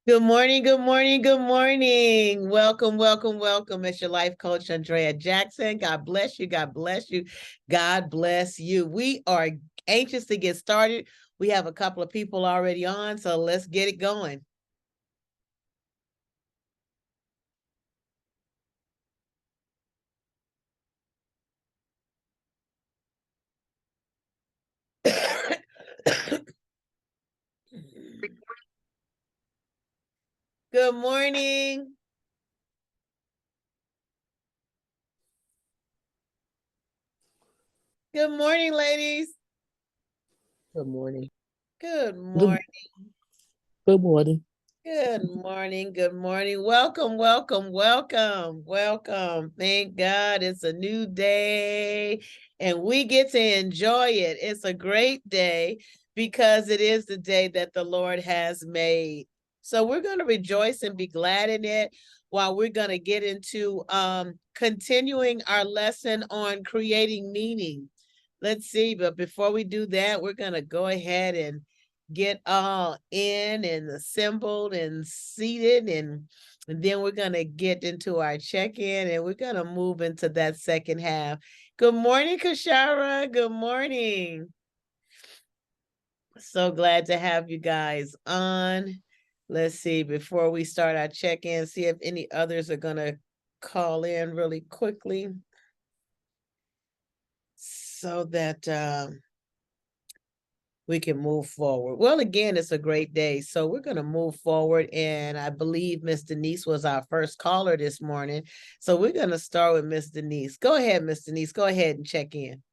Good morning, good morning, good morning. Welcome, welcome, welcome. It's your life coach, Andrea Jackson. God bless you. God bless you. God bless you. We are anxious to get started. We have a couple of people already on, so let's get it going. Good morning. Good morning, ladies. Good morning. Good Good, morning. good morning. Good morning. Good morning. Welcome, welcome, welcome, welcome. Thank God it's a new day and we get to enjoy it. It's a great day because it is the day that the Lord has made. So we're going to rejoice and be glad in it while we're going to get into continuing our lesson on creating meaning. Let's see, but before we do that, we're going to go ahead and get all in and assembled and seated and then we're going to get into our check-in and we're going to move into that second half. Good morning, Kashara. Good morning. So glad to have you guys on. Let's see, before we start our check-in, see if any others are going to call in really quickly so that we can move forward. Well, again, it's a great day. So we're going to move forward. And I believe Miss Denise was our first caller this morning. So we're going to start with Miss Denise. Go ahead, Miss Denise. Go ahead and check in.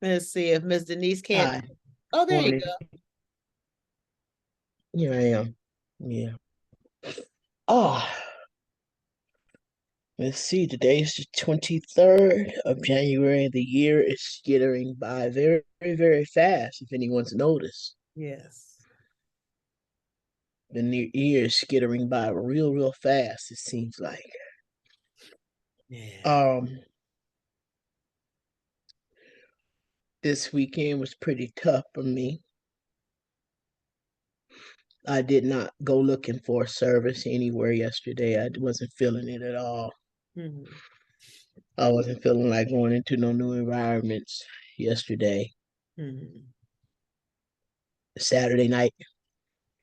Let's see if Miss Denise can't. Hi. Oh, there you Morning. go. Here I am. Yeah. Oh, let's see. Today's the 23rd of January. The year is skittering by very, very, very fast, if anyone's noticed. Yes. The new year is skittering by real, real fast, it seems like. Yeah. Um, this weekend was pretty tough for me. I did not go looking for a service anywhere yesterday. I wasn't feeling it at all. Mm-hmm. I wasn't feeling like going into no new environments yesterday. Mm-hmm. Saturday night,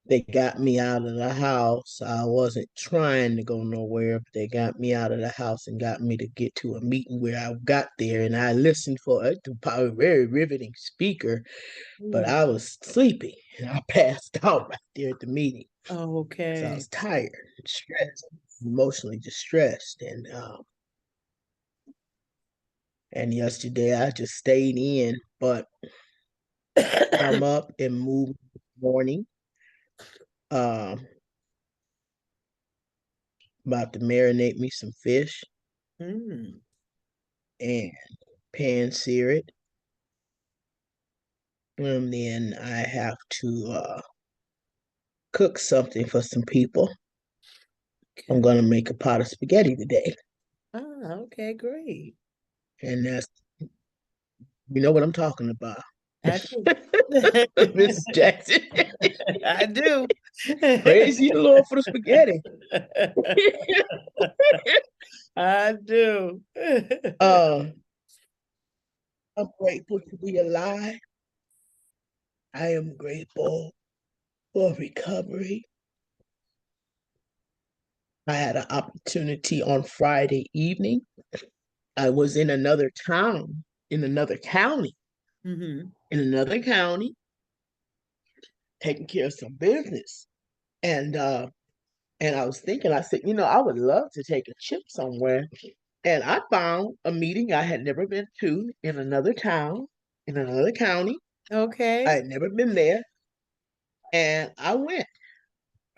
they got me out of the house. I wasn't trying to go nowhere, but they got me out of the house and got me to get to a meeting where I got there and I listened for a probably very riveting speaker, but Mm. I was sleepy and I passed out right there at the meeting. So I Okay. was tired and stressed, emotionally distressed, and yesterday I just stayed in, but I'm up and moving this morning. Um, about to marinate me some fish Mm. and pan sear it. And then I have to cook something for some people. I'm Okay. gonna make a pot of spaghetti today, Ah, okay, great. and that's you know what I'm talking about, I do. Miss Jackson. I do. Praise ye the Lord for the spaghetti. I do. uh, I'm grateful to be alive. I am grateful for recovery. I had an opportunity on Friday evening. I was in another town, in another county, Hmm. in another county, taking care of some business. And I was thinking, I said, I would love to take a trip somewhere. And I found a meeting I had never been to in another town, in another county. I Okay, had never been there. And I went.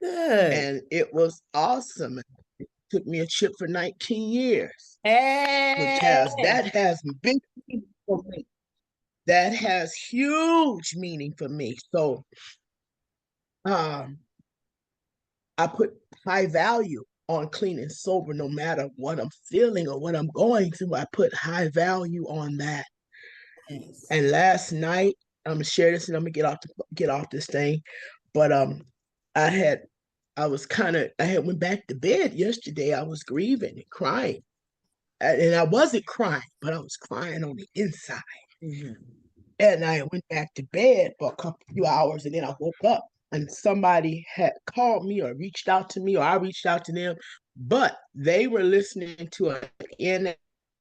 good. And it was awesome. It took me a trip for 19 years, which has Hey. that has big meaning for me. That has huge meaning for me. So um I put high value on clean and sober no matter what I'm feeling or what I'm going through. I put high value on that. Yes. And last night, I'm gonna share this and I'm gonna get off this thing. But I had I had went back to bed yesterday. I was grieving and crying. And I wasn't crying, but I was crying on the inside. Mm-hmm. And I went back to bed for a couple few hours and then I woke up and somebody had called me or reached out to me or I reached out to them, but they were listening to an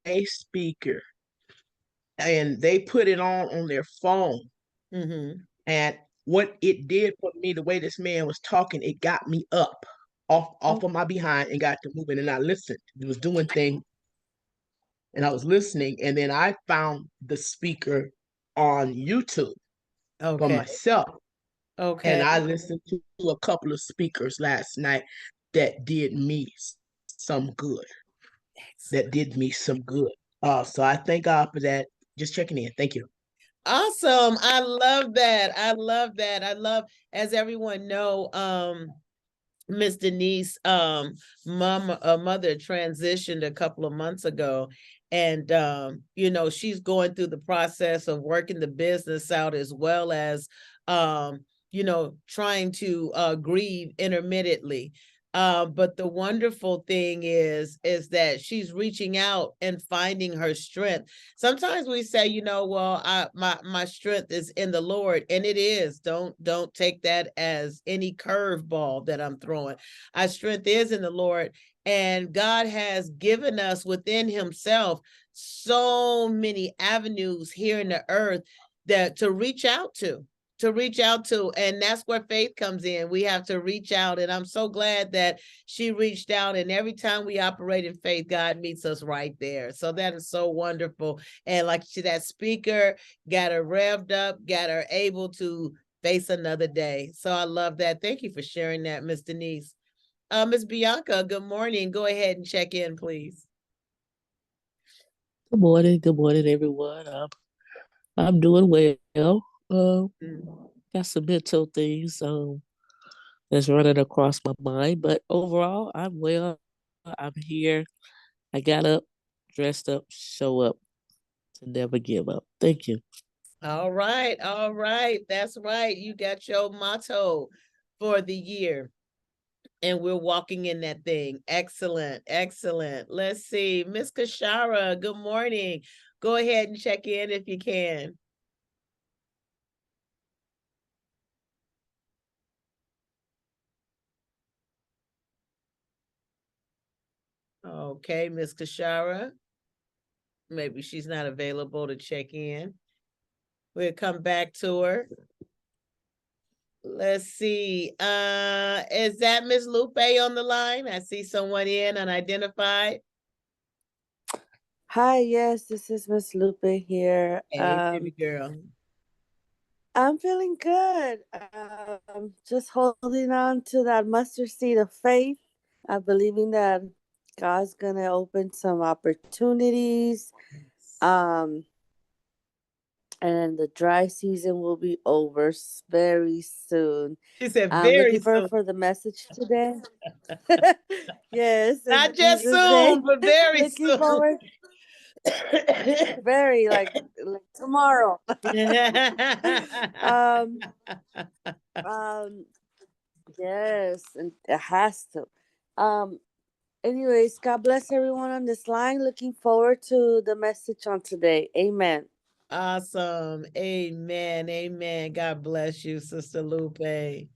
NA speaker and they put it on their phone. Mm-hmm. And what it did for me, the way this man was talking, it got me up off Oh, of my behind and got to moving. And I listened. It was doing things and I was listening. And then I found the speaker on YouTube for okay. myself. And Okay. I listened to a couple of speakers last night that did me some good. That did me some good. So I thank God for that. Just checking in. Thank you. Awesome. I love that. I love that. I love, as everyone know, Miss Denise, mother transitioned a couple of months ago. And she's going through the process of working the business out as well as trying to grieve intermittently. But the wonderful thing is that she's reaching out and finding her strength. Sometimes we say, well, my strength is in the Lord, and it is. Don't take that as any curveball that I'm throwing. Our strength is in the Lord, and God has given us within Himself so many avenues here in the earth that to reach out to, and that's where faith comes in. We have to reach out, and I'm so glad that she reached out, and every time we operate in faith, God meets us right there. So that is so wonderful. And like that speaker got her revved up, got her able to face another day. So I love that. Thank you for sharing that, Miss Denise. Miss Bianca, good morning. Go ahead and check in, please. Good morning, everyone. I'm doing well. Got some mental things that's running across my mind, but overall, I'm well. I'm here. I got up, dressed up, show up to never give up. Thank you. All right, all right. That's right. You got your motto for the year, and we're walking in that thing. Excellent, excellent. Let's see. Miss Kashara, good morning. Go ahead and check in if you can. Okay, Miss Kashara. Maybe she's not available to check in. We'll come back to her. Let's see. Is that Miss Lupe on the line? I see someone in unidentified. Hi, yes, this is Miss Lupe here. Hey, baby girl. I'm feeling good. Just holding on to that mustard seed of faith. Believing that God's gonna open some opportunities. Um, and the dry season will be over very soon. She said I'm very looking soon. for the message today. Yes, in Not just Jesus' soon, name. but very Looking soon. forward very like tomorrow. um um yes, and it has to. Um anyways, God bless everyone on this line. Looking forward to the message on today. Amen. Awesome. Amen. Amen. God bless you, Sister Lupe.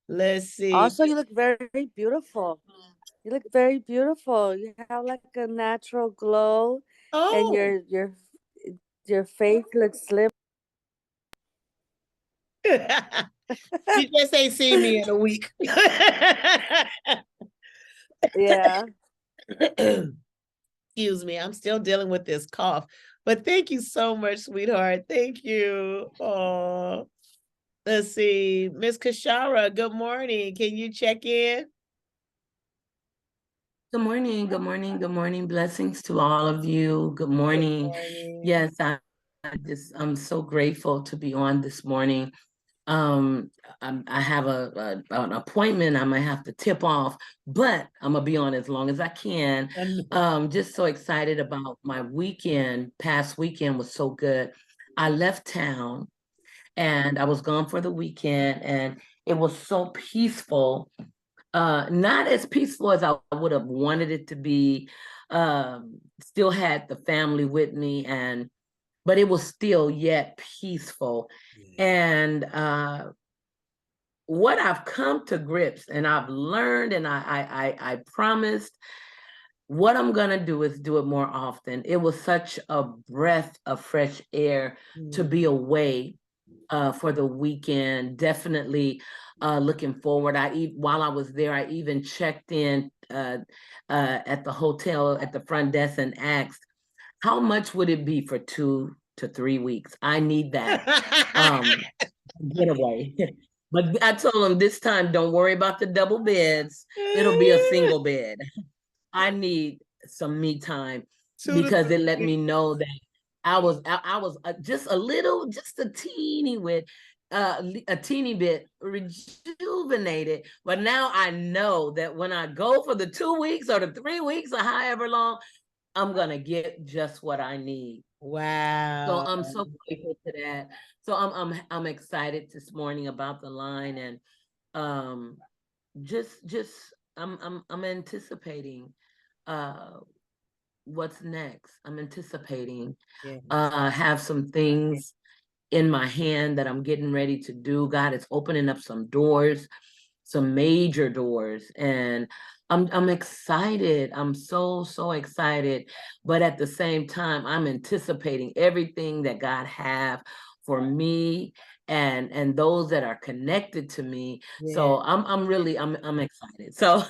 Let's see. Also, you look very beautiful. You look very beautiful. You have like a natural glow, and Oh, your face looks slim. you just ain't seen me in a week. Yeah. Excuse me, I'm still dealing with this cough. But thank you so much, sweetheart. Thank you. Oh, let's see. Miss Kashara, good morning. Can you check in? Good morning, good morning, good morning. Blessings to all of you. Good Good morning. morning. Yes, I'm so grateful to be on this morning. I have an appointment I might have to tip off, but I'm gonna be on as long as I can. Just so excited about my weekend. Past weekend was so good. I left town and I was gone for the weekend, and it was so peaceful. Not as peaceful as I would have wanted it to be. Still had the family with me, but it was still yet peaceful. And what I've come to grips and I've learned, and I promised, what I'm gonna do is do it more often. It was such a breath of fresh air to be away for the weekend. Definitely looking forward. While I was there, I even checked in at the hotel at the front desk and asked, how much would it be for 2 to 3 weeks? I need that getaway. But I told them this time, don't worry about the double beds. It'll be a single bed. I need some me time because it let me know that I was just a teeny bit rejuvenated. But now I know that when I go for the 2 weeks or the 3 weeks or however long, I'm gonna get just what I need. Wow. So I'm so grateful to that. So I'm excited this morning about the line, and just I'm anticipating what's next. I'm anticipating have some things in my hand that I'm getting ready to do. God is opening up some doors, some major doors, and I'm excited. I'm so excited, but at the same time, I'm anticipating everything that God have for me and those that are connected to me. So I'm excited. So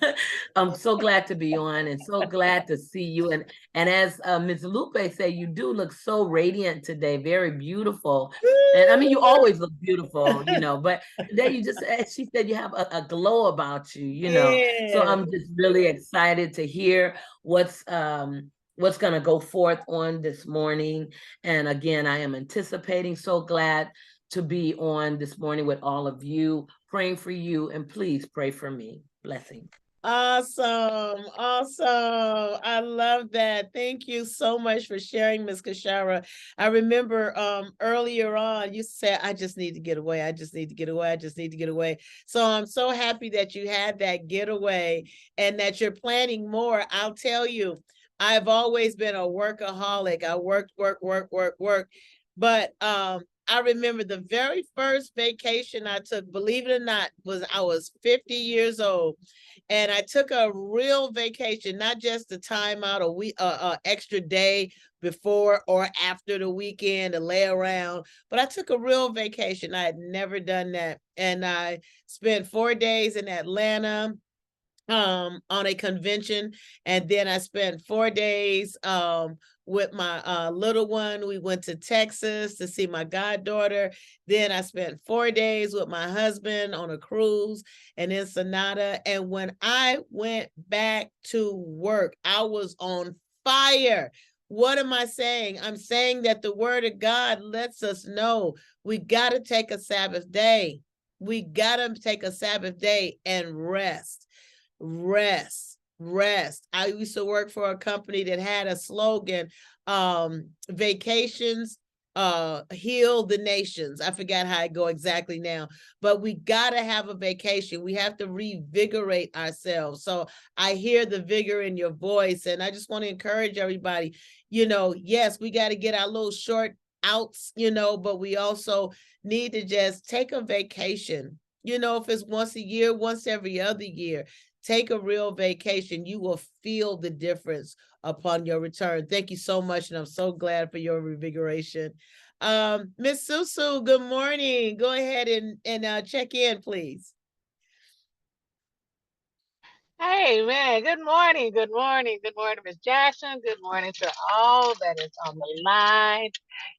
I'm so glad to be on and so glad to see you. And as Ms. Lupe said, you do look so radiant today, very beautiful. And I mean, you always look beautiful, but today you just, as she said, you have a glow about you. So I'm just really excited to hear what's going to go forth on this morning. And again, I am anticipating, so glad to be on this morning with all of you, praying for you, and please pray for me. Blessings. Awesome. I love that. Thank you so much for sharing, Ms. Kashara. I remember earlier on, you said, I just need to get away. I just need to get away. I just need to get away. So I'm so happy that you had that getaway and that you're planning more. I'll tell you, I've always been a workaholic. I worked. But I remember the very first vacation I took, believe it or not, I was 50 years old. And I took a real vacation, not just a time out, a week, extra day before or after the weekend to lay around, but I took a real vacation. I had never done that. And I spent 4 days in Atlanta on a convention, and then I spent 4 days with my little one. We went to Texas to see my goddaughter. Then I spent 4 days with my husband on a cruise and in Sonata. And when I went back to work, I was on fire. What am I saying? I'm saying that the word of God lets us know we got to take a Sabbath day. We got to take a Sabbath day and rest. I used to work for a company that had a slogan, vacations heal the nations. I forgot how I go exactly now, but we got to have a vacation. We have to revigorate ourselves. So I hear the vigor in your voice, and I just want to encourage everybody, yes, we got to get our little short outs, but we also need to just take a vacation. If it's once a year, once every other year, take a real vacation. You will feel the difference upon your return. Thank you so much, and I'm so glad for your revigoration. Miss Susu, good morning. Go ahead and check in, please. Hey, man, good morning. Good morning. Good morning, Miss Jackson. Good morning to all that is on the line.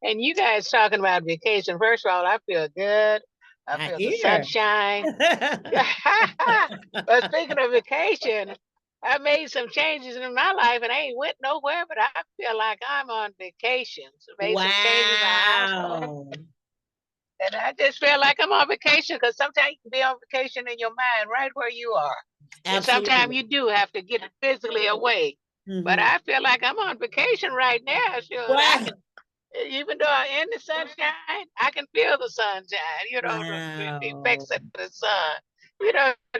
And you guys talking about vacation. First of all, I feel good. I feel the sunshine. But speaking of vacation, I made some changes in my life and I ain't went nowhere, but I feel like I'm on vacation. So made some changes in my household. And I just feel like I'm on vacation because sometimes you can be on vacation in your mind right where you are. And sometimes Absolutely. you do have to get physically away. But I feel like I'm on vacation right now. Sure, I Wow. can, even though I'm in the sunshine, I can feel the sunshine, the Wow. effects of the sun,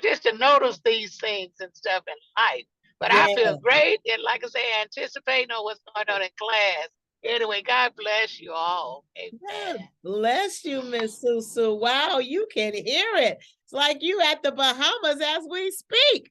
just to notice these things and stuff in life. But I feel Yeah. great. And like I say, anticipating on what's going on in class. Anyway, God bless you all. God Amen. bless you, Miss Susu. Wow, you can hear it. It's like you at the Bahamas as we speak.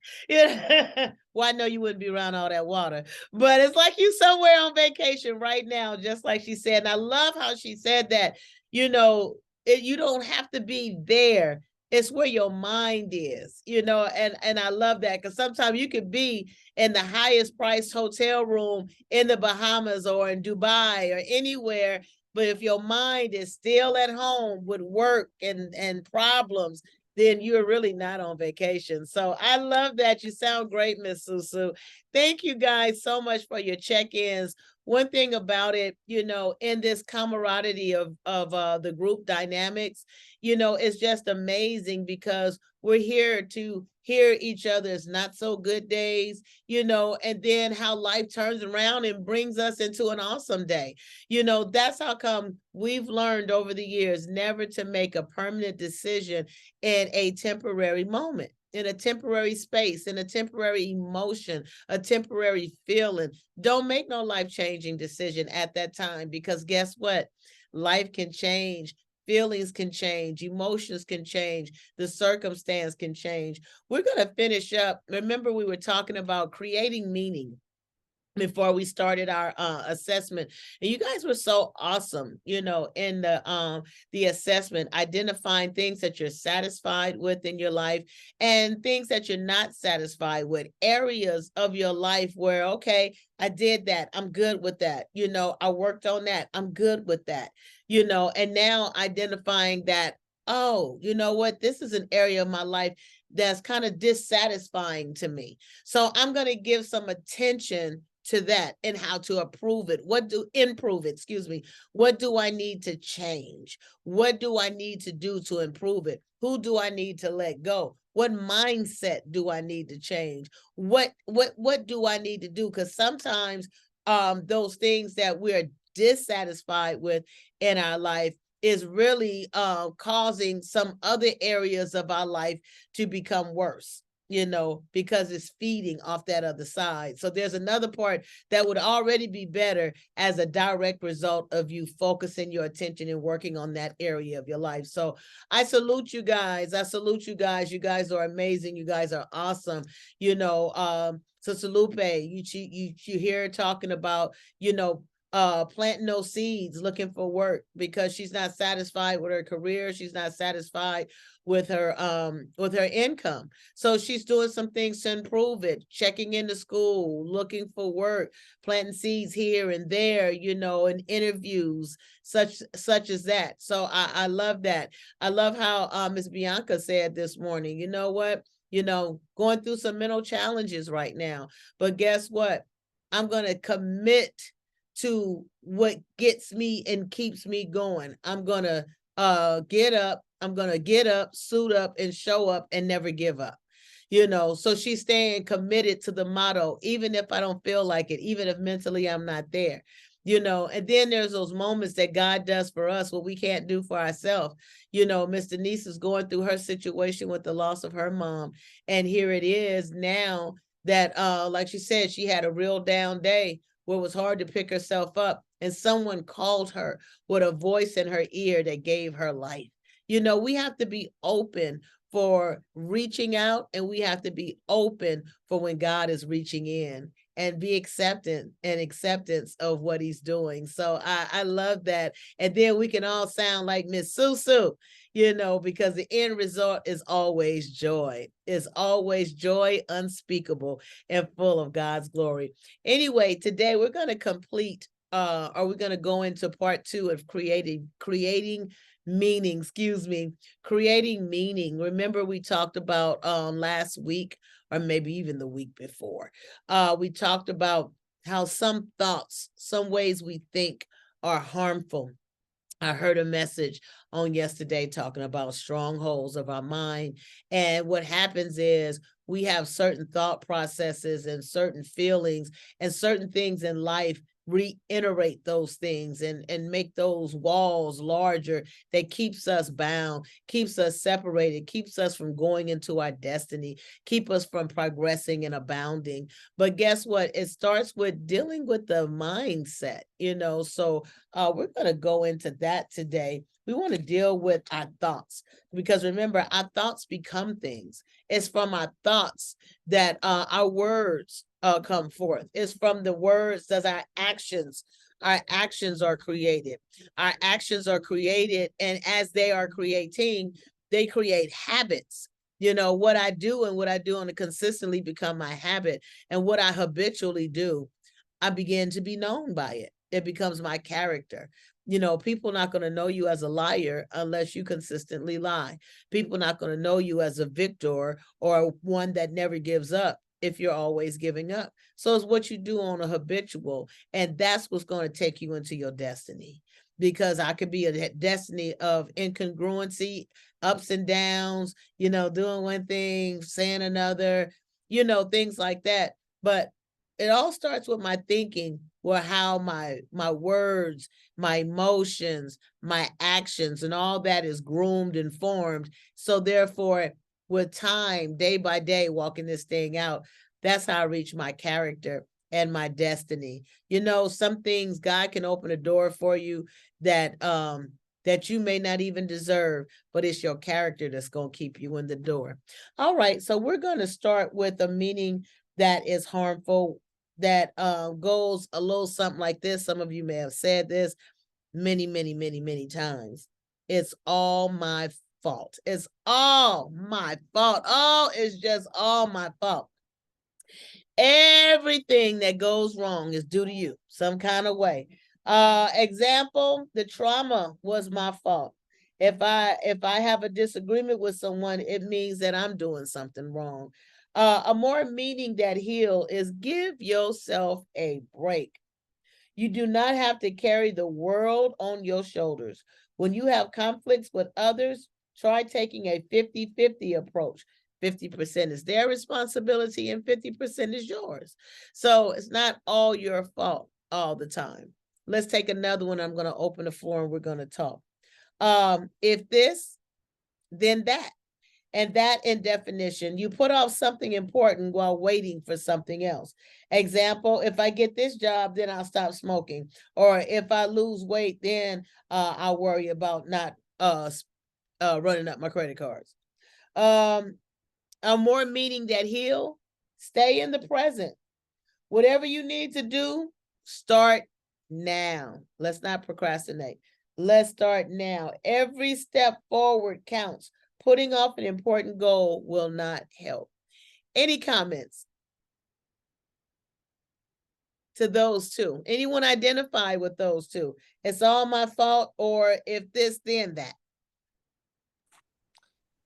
Well, I know you wouldn't be around all that water, but it's like you somewhere on vacation right now, just like she said. And I love how she said that, you don't have to be there. It's where your mind is, and I love that because sometimes you could be in the highest priced hotel room in the Bahamas or in Dubai or anywhere, but if your mind is still at home with work and problems, then you're really not on vacation. So I love that. You sound great, Miss Susu. Thank you guys so much for your check-ins. One thing about it, in this camaraderie of the group dynamics, it's just amazing because we're here to hear each other's not so good days, and then how life turns around and brings us into an awesome day. That's how come we've learned over the years never to make a permanent decision in a temporary moment, in a temporary space, in a temporary emotion, a temporary feeling. Don't make no life-changing decision at that time, because guess what? Life can change. Feelings can change, emotions can change, the circumstance can change. We're going to finish up. Remember, we were talking about creating meaning before we started our assessment, and you guys were so awesome, in the assessment, identifying things that you're satisfied with in your life and things that you're not satisfied with, areas of your life where, okay, I did that, I'm good with that, I worked on that, I'm good with that, and now identifying that, oh, you know what, this is an area of my life that's kind of dissatisfying to me, so I'm going to give some attention to that and how to improve it. Excuse me. What do I need to change? What do I need to do to improve it? Who do I need to let go? What mindset do I need to change? What do I need to do? Because sometimes those things that we're dissatisfied with in our life is really causing some other areas of our life to become worse, because it's feeding off that other side. So there's another part that would already be better as a direct result of you focusing your attention and working on that area of your life. So I salute you guys. I salute you guys. You guys are amazing. You guys are awesome. So Lupe, you hear her talking about, planting those seeds, looking for work because she's not satisfied with her career. She's not satisfied with her income. So she's doing some things to improve it, checking into school, looking for work, planting seeds here and there, in interviews, such as that. So I love that. I love how Miss Bianca said this morning, you know what? Going through some mental challenges right now. But guess what? I'm going to commit to what gets me and keeps me going. I'm going to get up. I'm going to get up, suit up, and show up and never give up. So she's staying committed to the motto, even if I don't feel like it, even if mentally I'm not there. And then there's those moments that God does for us what we can't do for ourselves. Miss Denise is going through her situation with the loss of her mom. And here it is now that, like she said, she had a real down day where it was hard to pick herself up. And someone called her with a voice in her ear that gave her life. We have to be open for reaching out, and we have to be open for when God is reaching in, and be acceptance of what he's doing. So I love that. And then we can all sound like Miss Susu, because the end result is always joy. It's always joy unspeakable and full of God's glory. Anyway, today we're going to complete are we going to go into part 2 of creating meaning, creating meaning. Remember, we talked about last week, or maybe even the week before, we talked about how some thoughts, some ways we think are harmful. I heard a message on yesterday talking about strongholds of our mind. And what happens is we have certain thought processes and certain feelings and certain things in life reiterate those things and make those walls larger that keeps us bound, keeps us separated, keeps us from going into our destiny, keep us from progressing and abounding. But guess what? It starts with dealing with the mindset, so we're going to go into that today. We want to deal with our thoughts because remember, our thoughts become things. It's from our thoughts that our words come forth. It's from the words that our actions are created. Our actions are created, and as they are creating, they create habits. What I do and what I do on a consistently become my habit, and what I habitually do, I begin to be known by it. It becomes my character. People not going to know you as a liar unless you consistently lie. People not going to know you as a victor or one that never gives up if you're always giving up. So it's what you do on a habitual, and that's what's going to take you into your destiny. Because I could be a destiny of incongruency, ups and downs, doing one thing, saying another, things like that. But it all starts with my thinking, or how my words, my emotions, my actions, and all that is groomed and formed. So therefore, with time, day by day, walking this thing out, that's how I reach my character and my destiny. Some things God can open a door for you that you may not even deserve, but it's your character that's going to keep you in the door. All right, so we're going to start with a meaning that is harmful, that goes a little something like this. Some of you may have said this many, many, many, many times. It's all my fault. It's all my fault. Oh, it's just all my fault. Everything that goes wrong is due to you, some kind of way. Example, the trauma was my fault. If I have a disagreement with someone, it means that I'm doing something wrong. A more meaning that heal is give yourself a break. You do not have to carry the world on your shoulders. When you have conflicts with others, try taking a 50-50 approach. 50% is their responsibility and 50% is yours. So it's not all your fault all the time. Let's take another one. I'm going to open the floor and we're going to talk. If this, then that. And that in definition, you put off something important while waiting for something else. Example, if I get this job, then I'll stop smoking. Or if I lose weight, then I'll worry about not running up my credit cards. A more meaning that heal, stay in the present. Whatever you need to do, start now. Let's not procrastinate. Let's start now. Every step forward counts. Putting off an important goal will not help. Any comments to those two? Anyone identify with those two? It's all my fault, or if this, then that.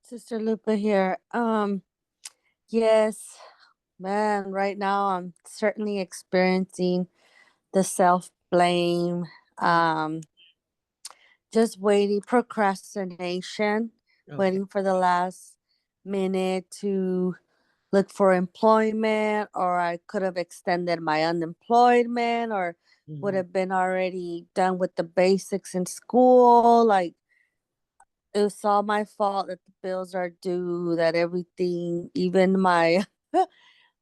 Sister Lupa here. Yes, man, right now I'm certainly experiencing the self-blame, just waiting, procrastination, waiting for the last minute to look for employment, or I could have extended my unemployment, or would have been already done with the basics in school. Like, it was all my fault that the bills are due, that everything, even my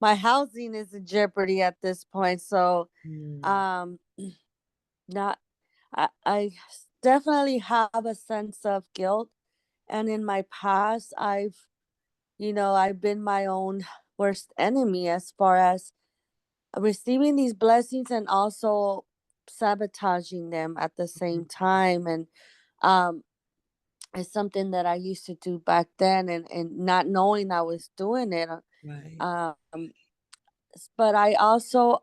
my housing is in jeopardy at this point. So not I definitely have a sense of guilt. And in my past, I've been my own worst enemy as far as receiving these blessings and also sabotaging them at the same time. And um it's something that I used to do back then, and not knowing I was doing it. Right. But I also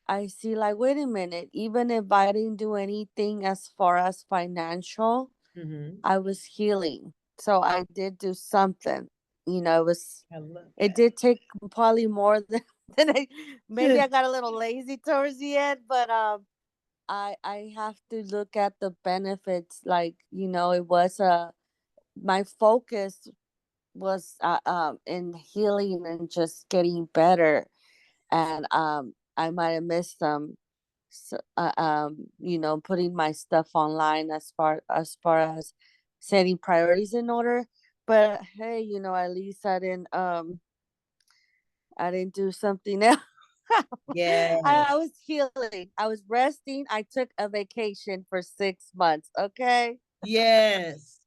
I see, like, wait a minute, even if I didn't do anything as far as financial, I was healing. So I did do something. It did take probably more than I maybe I got a little lazy towards the end, but I have to look at the benefits. Like, it was my focus was in healing and just getting better, and I might have missed some, putting my stuff online as far as setting priorities in order. But hey, at least I didn't do something else. Yeah. I was healing. I was resting. I took a vacation for 6 months. Okay. Yes.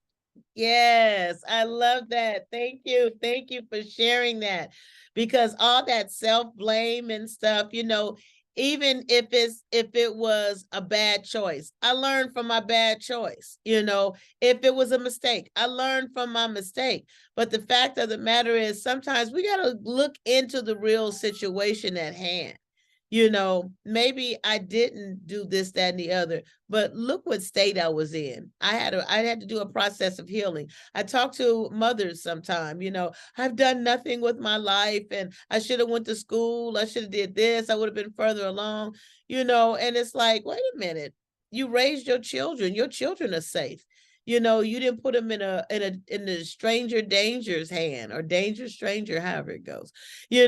Yes, I love that. Thank you. Thank you for sharing that. Because all that self-blame and stuff, even if it was a bad choice, I learned from my bad choice. If it was a mistake, I learned from my mistake. But the fact of the matter is sometimes we got to look into the real situation at hand. Maybe I didn't do this, that, and the other, but look what state I was in. I had to do a process of healing. I talk to mothers sometime, I've done nothing with my life and I should have went to school. I should have did this. I would have been further along, and it's like, wait a minute. You raised your children. Your children are safe. You didn't put them in the stranger danger's hand or danger stranger, however it goes. You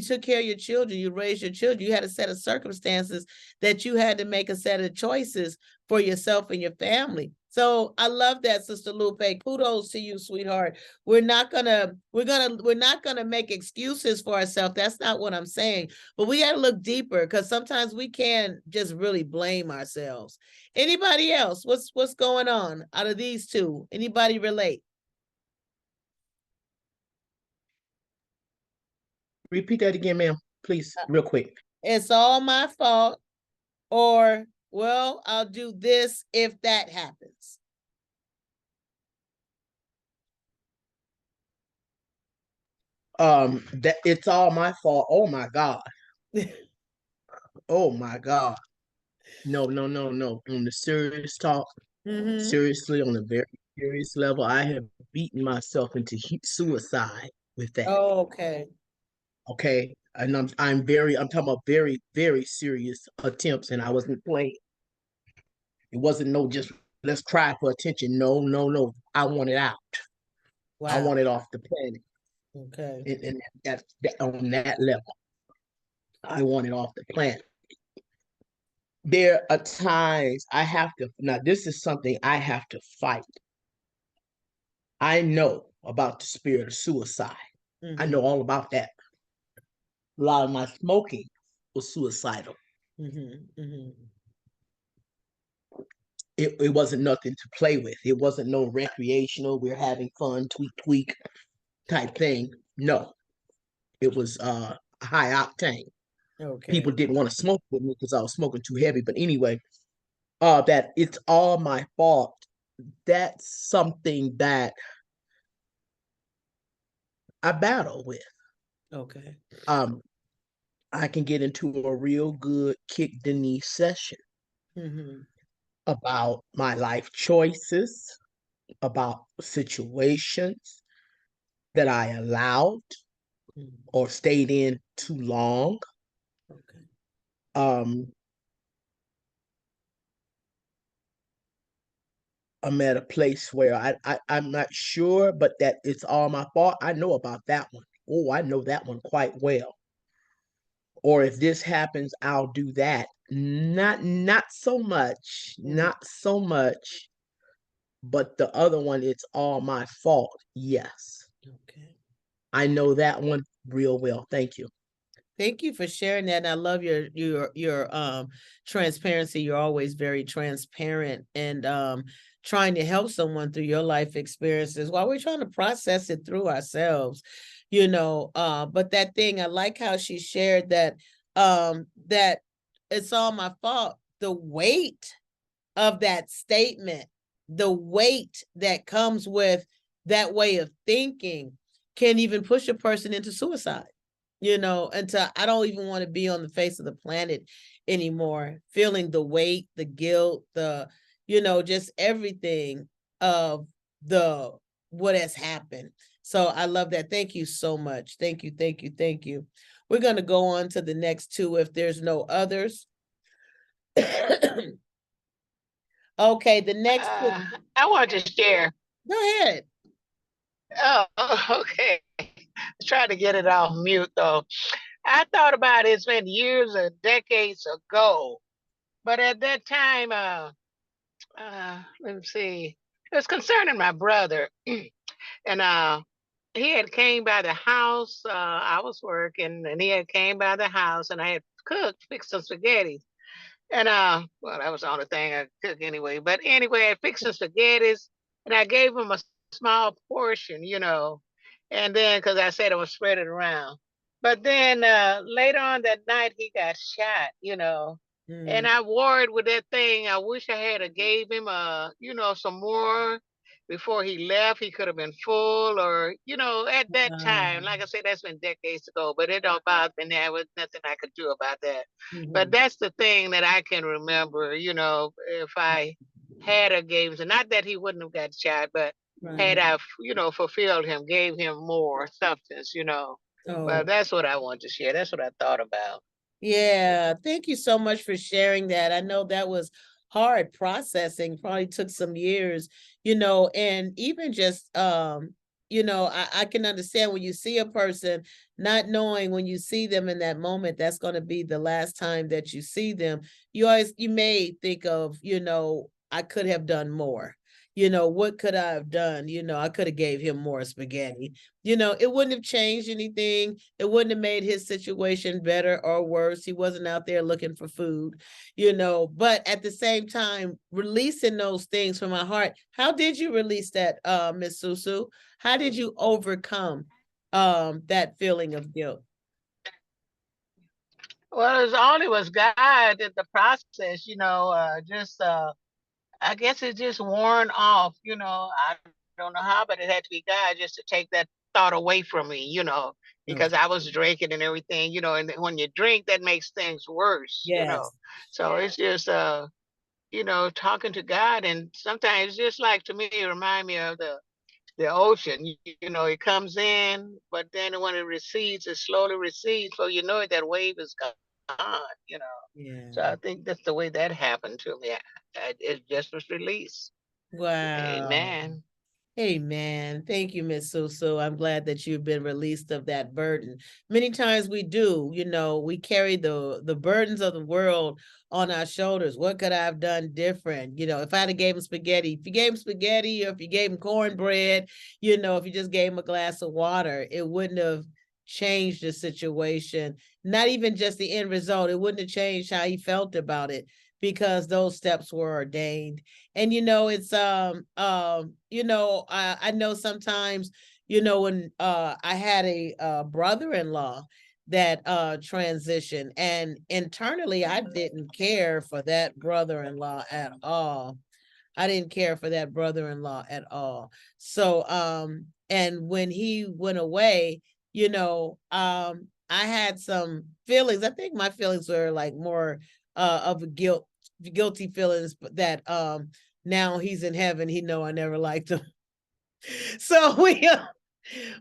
took care of your children, you raised your children, you had a set of circumstances that you had to make a set of choices for yourself and your family. So I love that, Sister Lupe. Kudos to you, sweetheart. We're not gonna make excuses for ourselves. That's not what I'm saying. But we gotta look deeper because sometimes we can't just really blame ourselves. Anybody else? What's going on out of these two? Anybody relate? Repeat that again, ma'am, please, real quick. It's all my fault, or, well, I'll do this if that happens. That it's all my fault. Oh my God. Oh my God. No, no, no, no. On the serious talk, seriously, on a very serious level, I have beaten myself into suicide with that. Oh, okay. Okay. And I'm talking about very, very serious attempts, and I wasn't playing. It wasn't no just let's cry for attention. No, no, no. I want it out. Wow. I want it off the planet. Okay. And on that level, I want it off the planet. There are times I have to, now this is something I have to fight. I know about the spirit of suicide. I know all about that. A lot of my smoking was suicidal. It wasn't nothing to play with. It wasn't no recreational, we're having fun, tweak type thing. No, it was high octane. Okay. People didn't want to smoke with me because I was smoking too heavy. But anyway, that it's all my fault. That's something that I battle with. Okay. I can get into a real good kick the knee session about my life choices, about situations that I allowed or stayed in too long. Okay. I'm at a place where I'm not sure, but that it's all my fault. I know about that one. Oh, I know that one quite well. Or if this happens, I'll do that. Not so much, not so much. But the other one, it's all my fault. Yes. Okay. I know that one real well. Thank you. Thank you for sharing that. And I love your transparency. You're always very transparent and trying to help someone through your life experiences while we're trying to process it through ourselves. But that thing, I like how she shared that that it's all my fault. The weight of that statement, the weight that comes with that way of thinking can even push a person into suicide. Until I don't even want to be on the face of the planet anymore, feeling the weight, the guilt, just everything of what has happened. So I love that. Thank you so much. Thank you, thank you, thank you. We're going to go on to the next two if there's no others. Okay, the next. I want to share. Go ahead. Oh, okay. Try to get it off mute though. I thought about it. It's been years or decades ago, but at that time, let me see. It was concerning my brother, and he had came by the house. I was working, and he had came by the house, and I had cooked, fixed some spaghetti. And well, that was the only thing I cook anyway. But anyway, I fixed some spaghettis, and I gave him a small portion, and then because I said I would spread it around. But then later on that night, he got shot, and I worried with that thing. I wish I had a gave him some more before he left. He could have been full, or at that time, like I said, that's been decades ago. But it don't bother me now. There was nothing I could do about that. But that's the thing that I can remember, if I had a gave him, not that he wouldn't have got shot, but had I, fulfilled him, gave him more substance, Well, that's what I want to share. That's what I thought about. Yeah, thank you so much for sharing that. I know that was hard processing, probably took some years, and even just I can understand when you see a person not knowing when you see them in that moment, that's going to be the last time that you see them. You may think of, I could have done more. What could I have done? I could have gave him more spaghetti. It wouldn't have changed anything. It wouldn't have made his situation better or worse. He wasn't out there looking for food, but at the same time, releasing those things from my heart. How did you release that, Miss Susu? How did you overcome that feeling of guilt? Well, it only was God in the process, just I guess it just worn off, I don't know how, but it had to be God just to take that thought away from me, because I was drinking and everything, and when you drink, that makes things worse, Yes. So it's just, talking to God, and sometimes just like to me, it remind me of the ocean. It comes in, but then when it recedes, it slowly recedes, so that wave is gone, Yeah. So I think that's the way that happened to me. It just was released. Wow. Amen. Amen. Thank you, Miss Susu. I'm glad that you've been released of that burden. Many times we do, we carry the burdens of the world on our shoulders. What could I have done different? If I had gave him spaghetti, if you gave him spaghetti, or if you gave him cornbread, if you just gave him a glass of water, it wouldn't have changed the situation. Not even just the end result. It wouldn't have changed how he felt about it, because those steps were ordained. And it's I know sometimes, when I had a brother-in-law that transitioned, and internally I didn't care for that brother-in-law at all. I didn't care for that brother-in-law at all. So and when he went away, I had some feelings. I think my feelings were like more of guilty feelings, but that now he's in heaven, he know I never liked him. So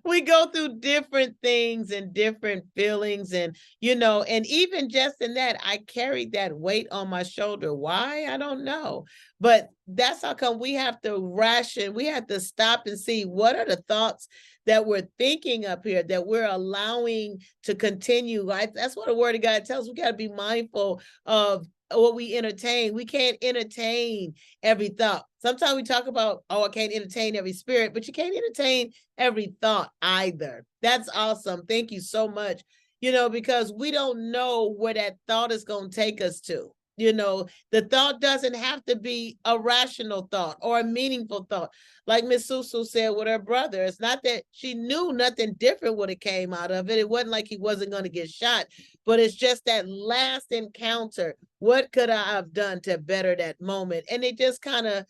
we go through different things and different feelings, and and even just in that, I carried that weight on my shoulder. Why? I don't know. But that's how come we have to ration. We have to stop and see what are the thoughts that we're thinking up here, that we're allowing to continue. Right? That's what the word of God tells us. We got to be mindful of what we entertain. We can't entertain every thought. Sometimes we talk about, oh, I can't entertain every spirit, but you can't entertain every thought either. That's awesome. Thank you so much. Because we don't know where that thought is going to take us to. The thought doesn't have to be a rational thought or a meaningful thought. Like Miss Susu said with her brother, it's not that she knew nothing different would have came out of it. It wasn't like he wasn't going to get shot, but it's just that last encounter. What could I have done to better that moment? And it just kind of,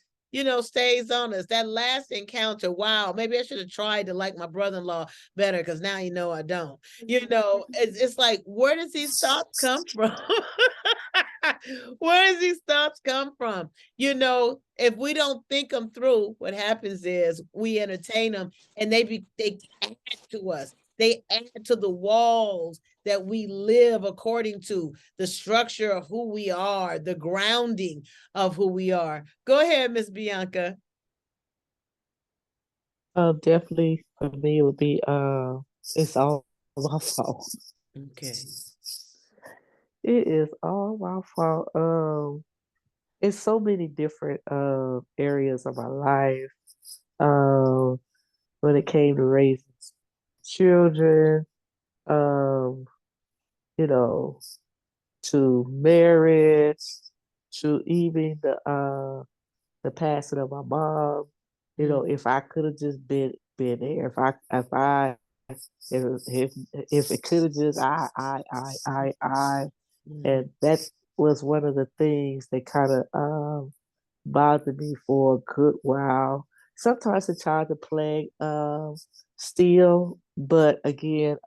stays on us. That last encounter, wow, maybe I should have tried to like my brother-in-law better, because now I don't. It's like, where does these thoughts come from? Where does these thoughts come from? If we don't think them through, what happens is we entertain them, and they add to us. They add to the walls that we live according to, the structure of who we are, the grounding of who we are. Go ahead, Miss Bianca. Definitely for me it would be it's all my fault. Okay. It is all my fault. It's so many different areas of my life. Um, when it came to raising children, um, you know, to marriage, to even the passing of my mom. You know, if I could have just been there, if it could have just and that was one of the things that kind of bothered me for a good while. Sometimes it tried to play still, but again,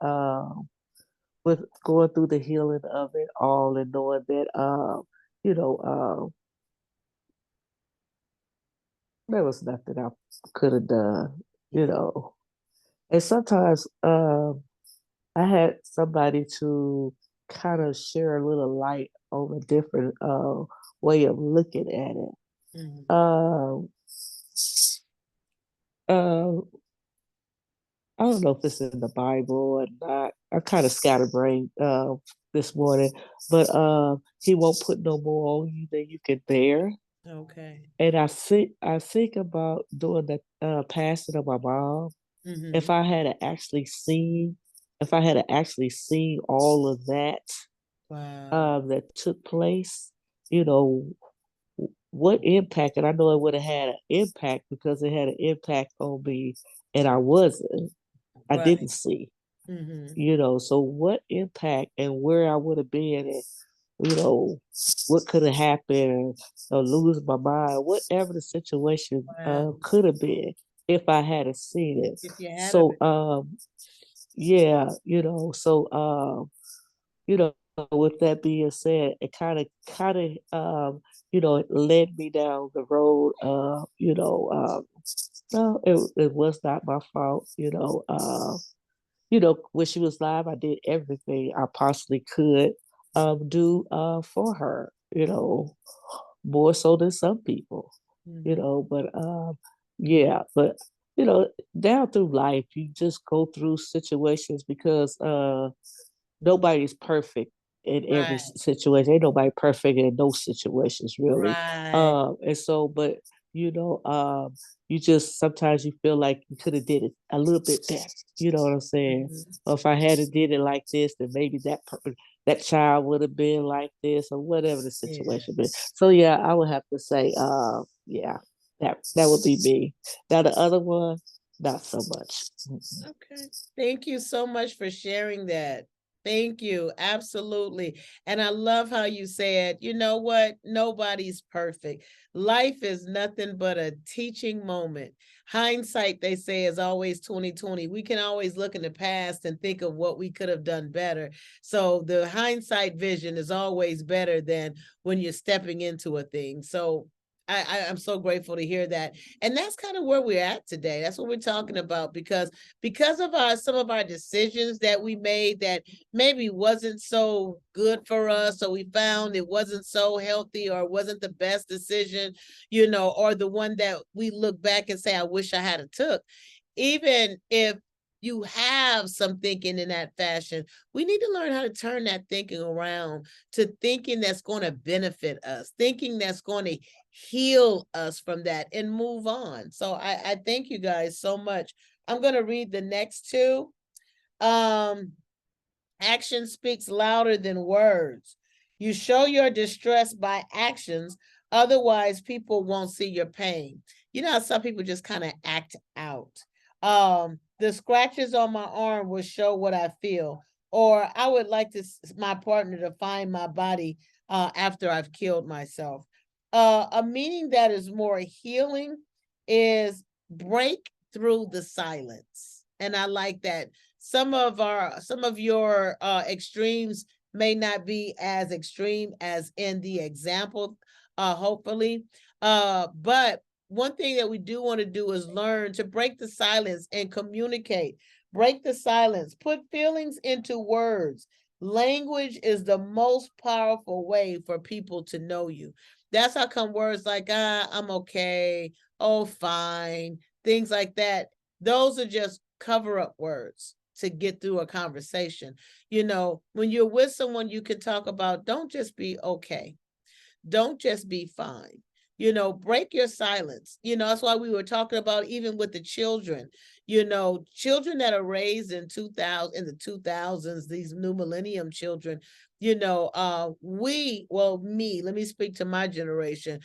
with going through the healing of it all and knowing that, you know, there was nothing I could have done, you know. And sometimes I had somebody to kind of share a little light on a different way of looking at it. Um, uh, I don't know if it's in the Bible or not. I kind of scatterbrained this morning, but he won't put no more on you than you can bear. Okay. And I think about doing the passing of my mom. If I had to actually seen, if I had to actually seen all of that Wow. that took place, you know, what impact? And I know it would have had an impact because it had an impact on me, and I Right. didn't see. You know, so what impact and where I would have been, and you know, what could have happened, or lose my mind, whatever the situation Wow. could have been if I hadn't seen it. If you had a So yeah, you know, with that being said, it it led me down the road no, it was not my fault, when she was live, I did everything I possibly could do for her, more so than some people, but yeah, but down through life, you just go through situations because nobody's perfect in every right. situation. Ain't nobody perfect in those situations, really. Right. And so, but you just sometimes you feel like you could have did it a little bit better. You know what I'm saying? Or if I had did it like this, then maybe that child would have been like this, or whatever the Yeah. situation been. So yeah, I would have to say, yeah, that would be me. Now the other one, not so much. Okay. Thank you so much for sharing that. Thank you. Absolutely. And I love how you said, you know what? Nobody's perfect. Life is nothing but a teaching moment. Hindsight, they say, is always 2020. We can always look in the past and think of what we could have done better. So the hindsight vision is always better than when you're stepping into a thing. So I'm so grateful to hear that. And that's kind of where we're at today. That's what we're talking about because of some of our decisions that we made that maybe wasn't so good for us, or we found it wasn't so healthy, or wasn't the best decision, or the one that we look back and say, I wish I had a took. Even if you have some thinking in that fashion, we need to learn how to turn that thinking around to thinking that's going to benefit us, thinking that's going to heal us from that and move on. So I thank you guys so much. I'm going to read the next two. Um, Action speaks louder than words. You show your distress by actions, otherwise, people won't see your pain. You know how some people just kind of act out. The scratches on my arm will show what I feel, or I would like my partner to find my body after I've killed myself. A meaning that is more healing is break through the silence. And I like that some of your extremes may not be as extreme as in the example, hopefully, but one thing that we do want to do is learn to break the silence and communicate. Break the silence. Put feelings into words. Language is the most powerful way for people to know you. That's how come words like, I'm okay, oh, fine, things like that. Those are just cover up words to get through a conversation. You know, when you're with someone, you can talk about, don't just be okay. Don't just be fine. You know, break your silence. You know, that's why we were talking about even with the children, you know, children that are raised in 2000, in the 2000s, these new millennium children, you know, me, let me speak to my generation.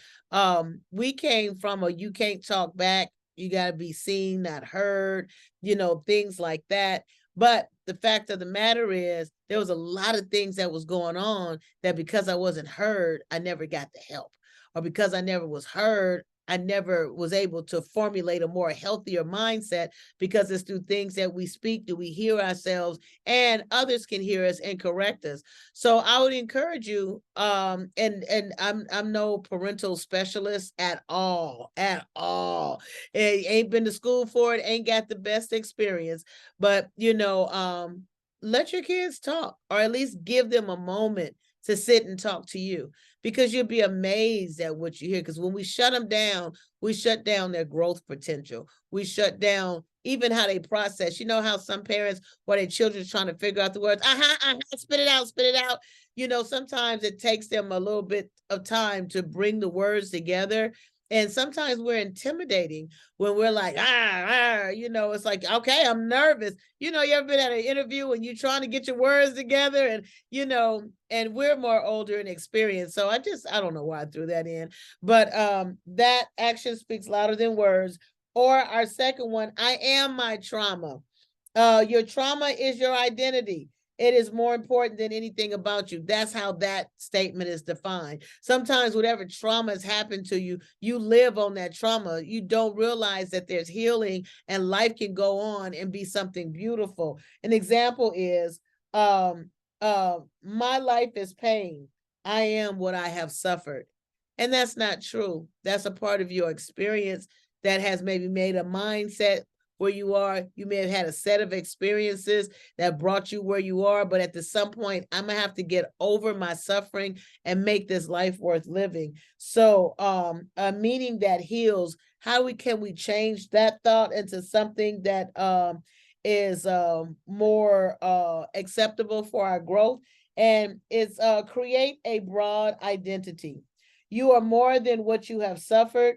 We came from a you can't talk back, you got to be seen, not heard, you know, things like that. But the fact of the matter is, there was a lot of things that was going on that because I wasn't heard, I never got the help. Or because I never was heard, I never was able to formulate a more healthier mindset, because it's through things that we speak do we hear ourselves, and others can hear us and correct us. So I would encourage you, and I'm no parental specialist at all, ain't been to school for it, ain't got the best experience, but you know, let your kids talk, or at least give them a moment to sit and talk to you, because you'll be amazed at what you hear. Because when we shut them down, we shut down their growth potential. We shut down even how they process. You know how some parents, while their children's trying to figure out the words, spit it out, spit it out. You know, sometimes it takes them a little bit of time to bring the words together. And sometimes we're intimidating when we're like, you know, it's like, okay, I'm nervous. You know, you ever been at an interview and you're trying to get your words together, and, you know, and we're more older and experienced. So I don't know why I threw that in, but that action speaks louder than words. Or our second one, I am my trauma. Your trauma is your identity. It is more important than anything about you. That's how that statement is defined. Sometimes whatever trauma has happened to you, you live on that trauma. You don't realize that there's healing and life can go on and be something beautiful. An example is, my life is pain. I am what I have suffered. And that's not true. That's a part of your experience that has maybe made a mindset where you are. You may have had a set of experiences that brought you where you are, but at some point, I'm gonna have to get over my suffering and make this life worth living. So, a meaning that heals. How can we change that thought into something that is more acceptable for our growth? And it's create a broad identity. You are more than what you have suffered.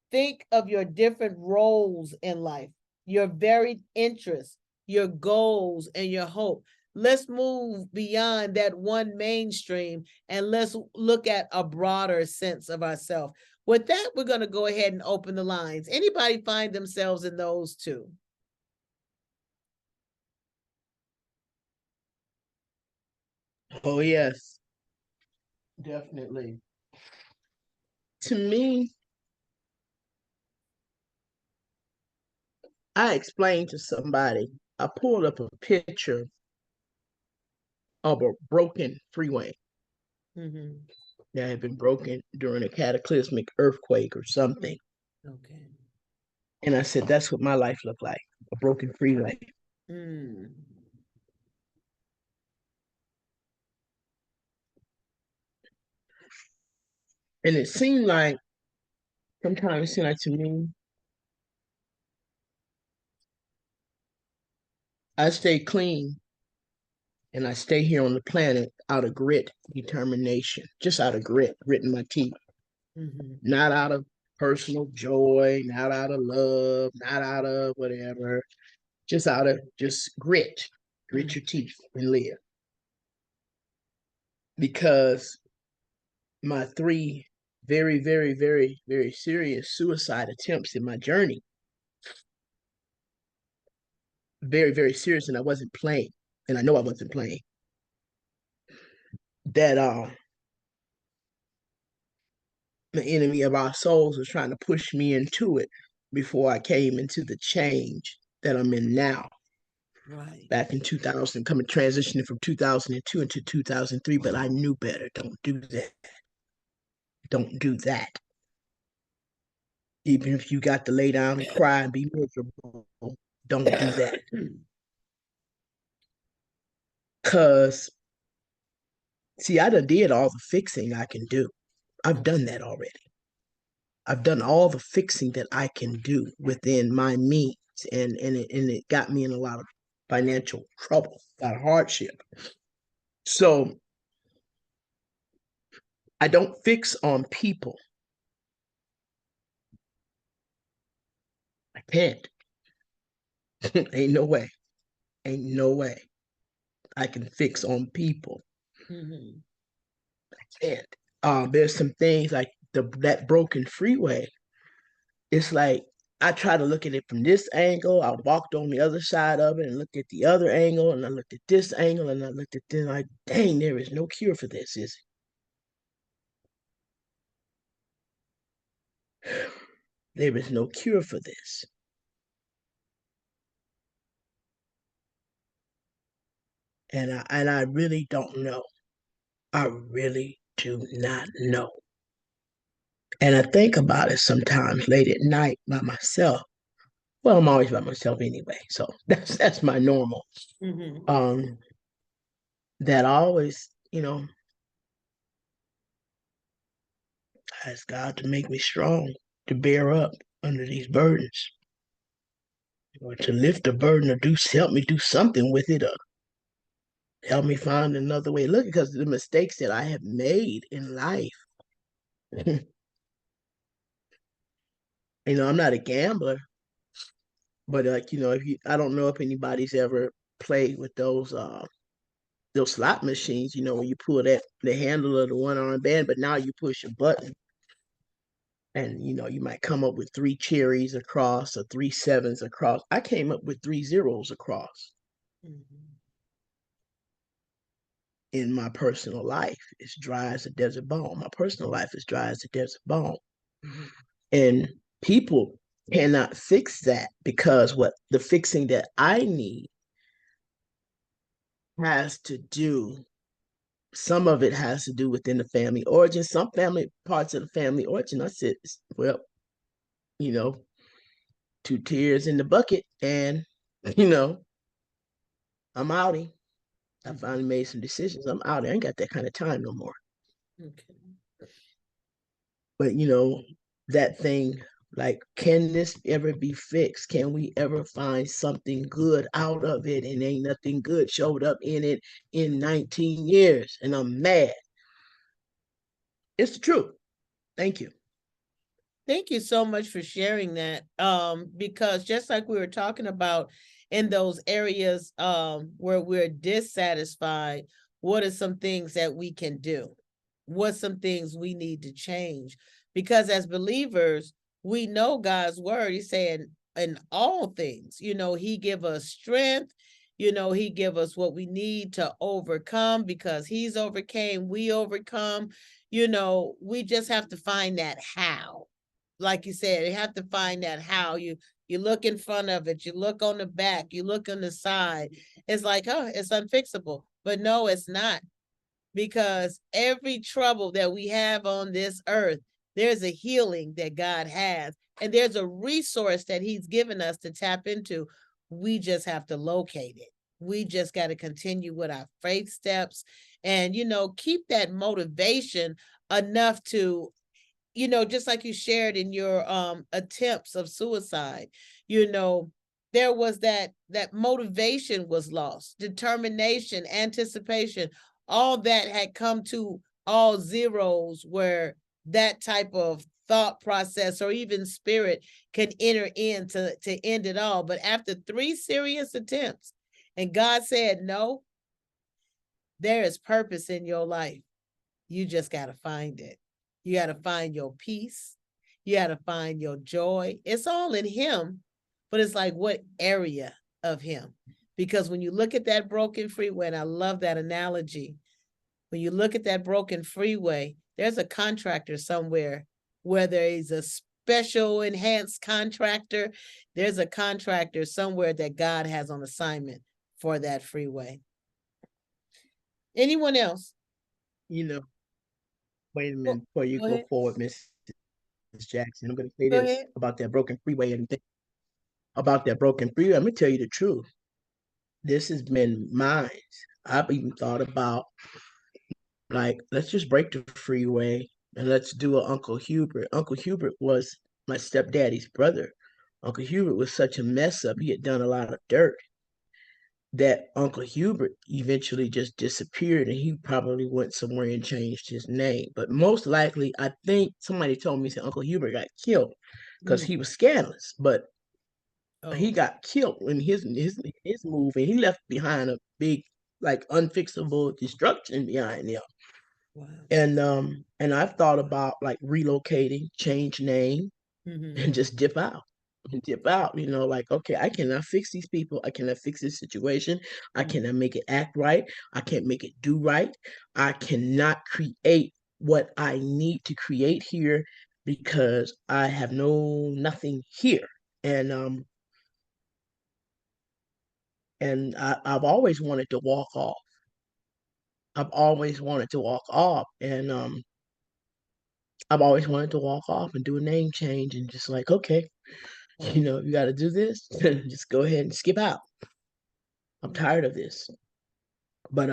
Think of your different roles in life, your varied interests, your goals, and your hope. Let's move beyond that one mainstream and let's look at a broader sense of ourselves. With that, we're going to go ahead and open the lines. Anybody find themselves in those two? Oh, yes, definitely. To me, I explained to somebody, I pulled up a picture of a broken freeway that had been broken during a cataclysmic earthquake or something. Okay. And I said, that's what my life looked like, a broken freeway. Mm. And it seemed like, sometimes it seemed like to me, I stay clean and I stay here on the planet out of grit, determination, just out of grit in my teeth, not out of personal joy, not out of love, not out of whatever, just out of just grit your teeth and live. Because my three very, very, very, very serious suicide attempts in my journey, very, very serious, and I wasn't playing, and I know I wasn't playing. That the enemy of our souls was trying to push me into it before I came into the change that I'm in now. Right. Back in 2000, coming transitioning from 2002 into 2003, but I knew better. Don't do that. Don't do that. Even if you got to lay down and cry and be miserable, don't do that. Cause see, I done did all the fixing I can do. I've done that already. I've done all the fixing that I can do within my means, and it got me in a lot of financial trouble, a lot of hardship. So I don't fix on people. I can't. Ain't no way. Ain't no way I can fix on people. Mm-hmm. I can't. There's some things like that broken freeway. It's like I try to look at it from this angle. I walked on the other side of it and looked at the other angle, and I looked at this angle, and I looked at this. Like, dang, there is no cure for this, is it? There is no cure for this. And I really don't know. I really do not know. And I think about it sometimes late at night by myself. Well, I'm always by myself anyway, so that's my normal. Mm-hmm. That I always, ask God to make me strong to bear up under these burdens, or to lift the burden, or help me do something with it, or help me find another way. Look, because the mistakes that I have made in life. I'm not a gambler, but if I don't know if anybody's ever played with those slot machines, where you pull the handle of the one arm band, but now you push a button, and you might come up with three cherries across or three sevens across. I came up with three zeros across. Mm-hmm. In my personal life, it's dry as a desert bone. My personal life is dry as a desert bone. Mm-hmm. And people cannot fix that, because what the fixing that I need has to do, some of it has to do within the family origin. Some family parts of the family origin, I said, well, you know, two tears in the bucket, and I'm outie. I finally made some decisions. I'm out. I ain't got that kind of time no more. Okay. But that thing, like, can this ever be fixed? Can we ever find something good out of it? And ain't nothing good showed up in it in 19 years, and I'm mad. It's the truth. Thank you. Thank you so much for sharing that. Because just like we were talking about in those areas where we're dissatisfied, what are some things that we can do? What's some things we need to change? Because as believers, we know God's word. He's saying in all things, he give us strength, he give us what we need to overcome, because he's overcame, we overcome. We just have to find that how. Like you said, you have to find that how. You look in front of it, you look on the back, you look on the side. It's like, oh, it's unfixable. But no, it's not. Because every trouble that we have on this earth, there's a healing that God has, and there's a resource that he's given us to tap into. We just have to locate it. We just got to continue with our faith steps, and keep that motivation enough to, just like you shared in your attempts of suicide, there was that motivation was lost, determination, anticipation, all that had come to all zeros, where that type of thought process or even spirit can enter in to end it all. But after 3 serious attempts, and God said, no, there is purpose in your life. You just got to find it. You got to find your peace. You got to find your joy. It's all in him, but it's like, what area of him? Because when you look at that broken freeway, and I love that analogy, when you look at that broken freeway, there's a contractor somewhere, whether he's a special enhanced contractor, there's a contractor somewhere that God has on assignment for that freeway. Anyone else? Wait a minute before you go forward, Miss Jackson. I'm going to say Go this ahead. about that broken freeway and about that broken freeway. I'm going to tell you the truth. This has been mine I've even thought about, like, let's just break the freeway and let's do a Uncle Hubert. Uncle Hubert was my stepdaddy's brother. Uncle Hubert was such a mess up. He had done a lot of dirt that Uncle Hubert eventually just disappeared, and he probably went somewhere and changed his name. But most likely, I think somebody told me that Uncle Hubert got killed because he was scandalous. But he Oh, got killed in his move, and he left behind a big, like, unfixable destruction behind him. wow. And I've thought about, like, relocating, change name, Mm-hmm. and just dip out. Dip out, like, okay, I cannot fix these people. I cannot fix this situation. I Mm-hmm. cannot make it act right. I can't make it do right. I cannot create what I need to create here because I have nothing here. And I've always wanted to walk off. I've always wanted to walk off, and I've always wanted to walk off and do a name change and just like, okay, you got to do this, just go ahead and skip out. I'm tired of this. But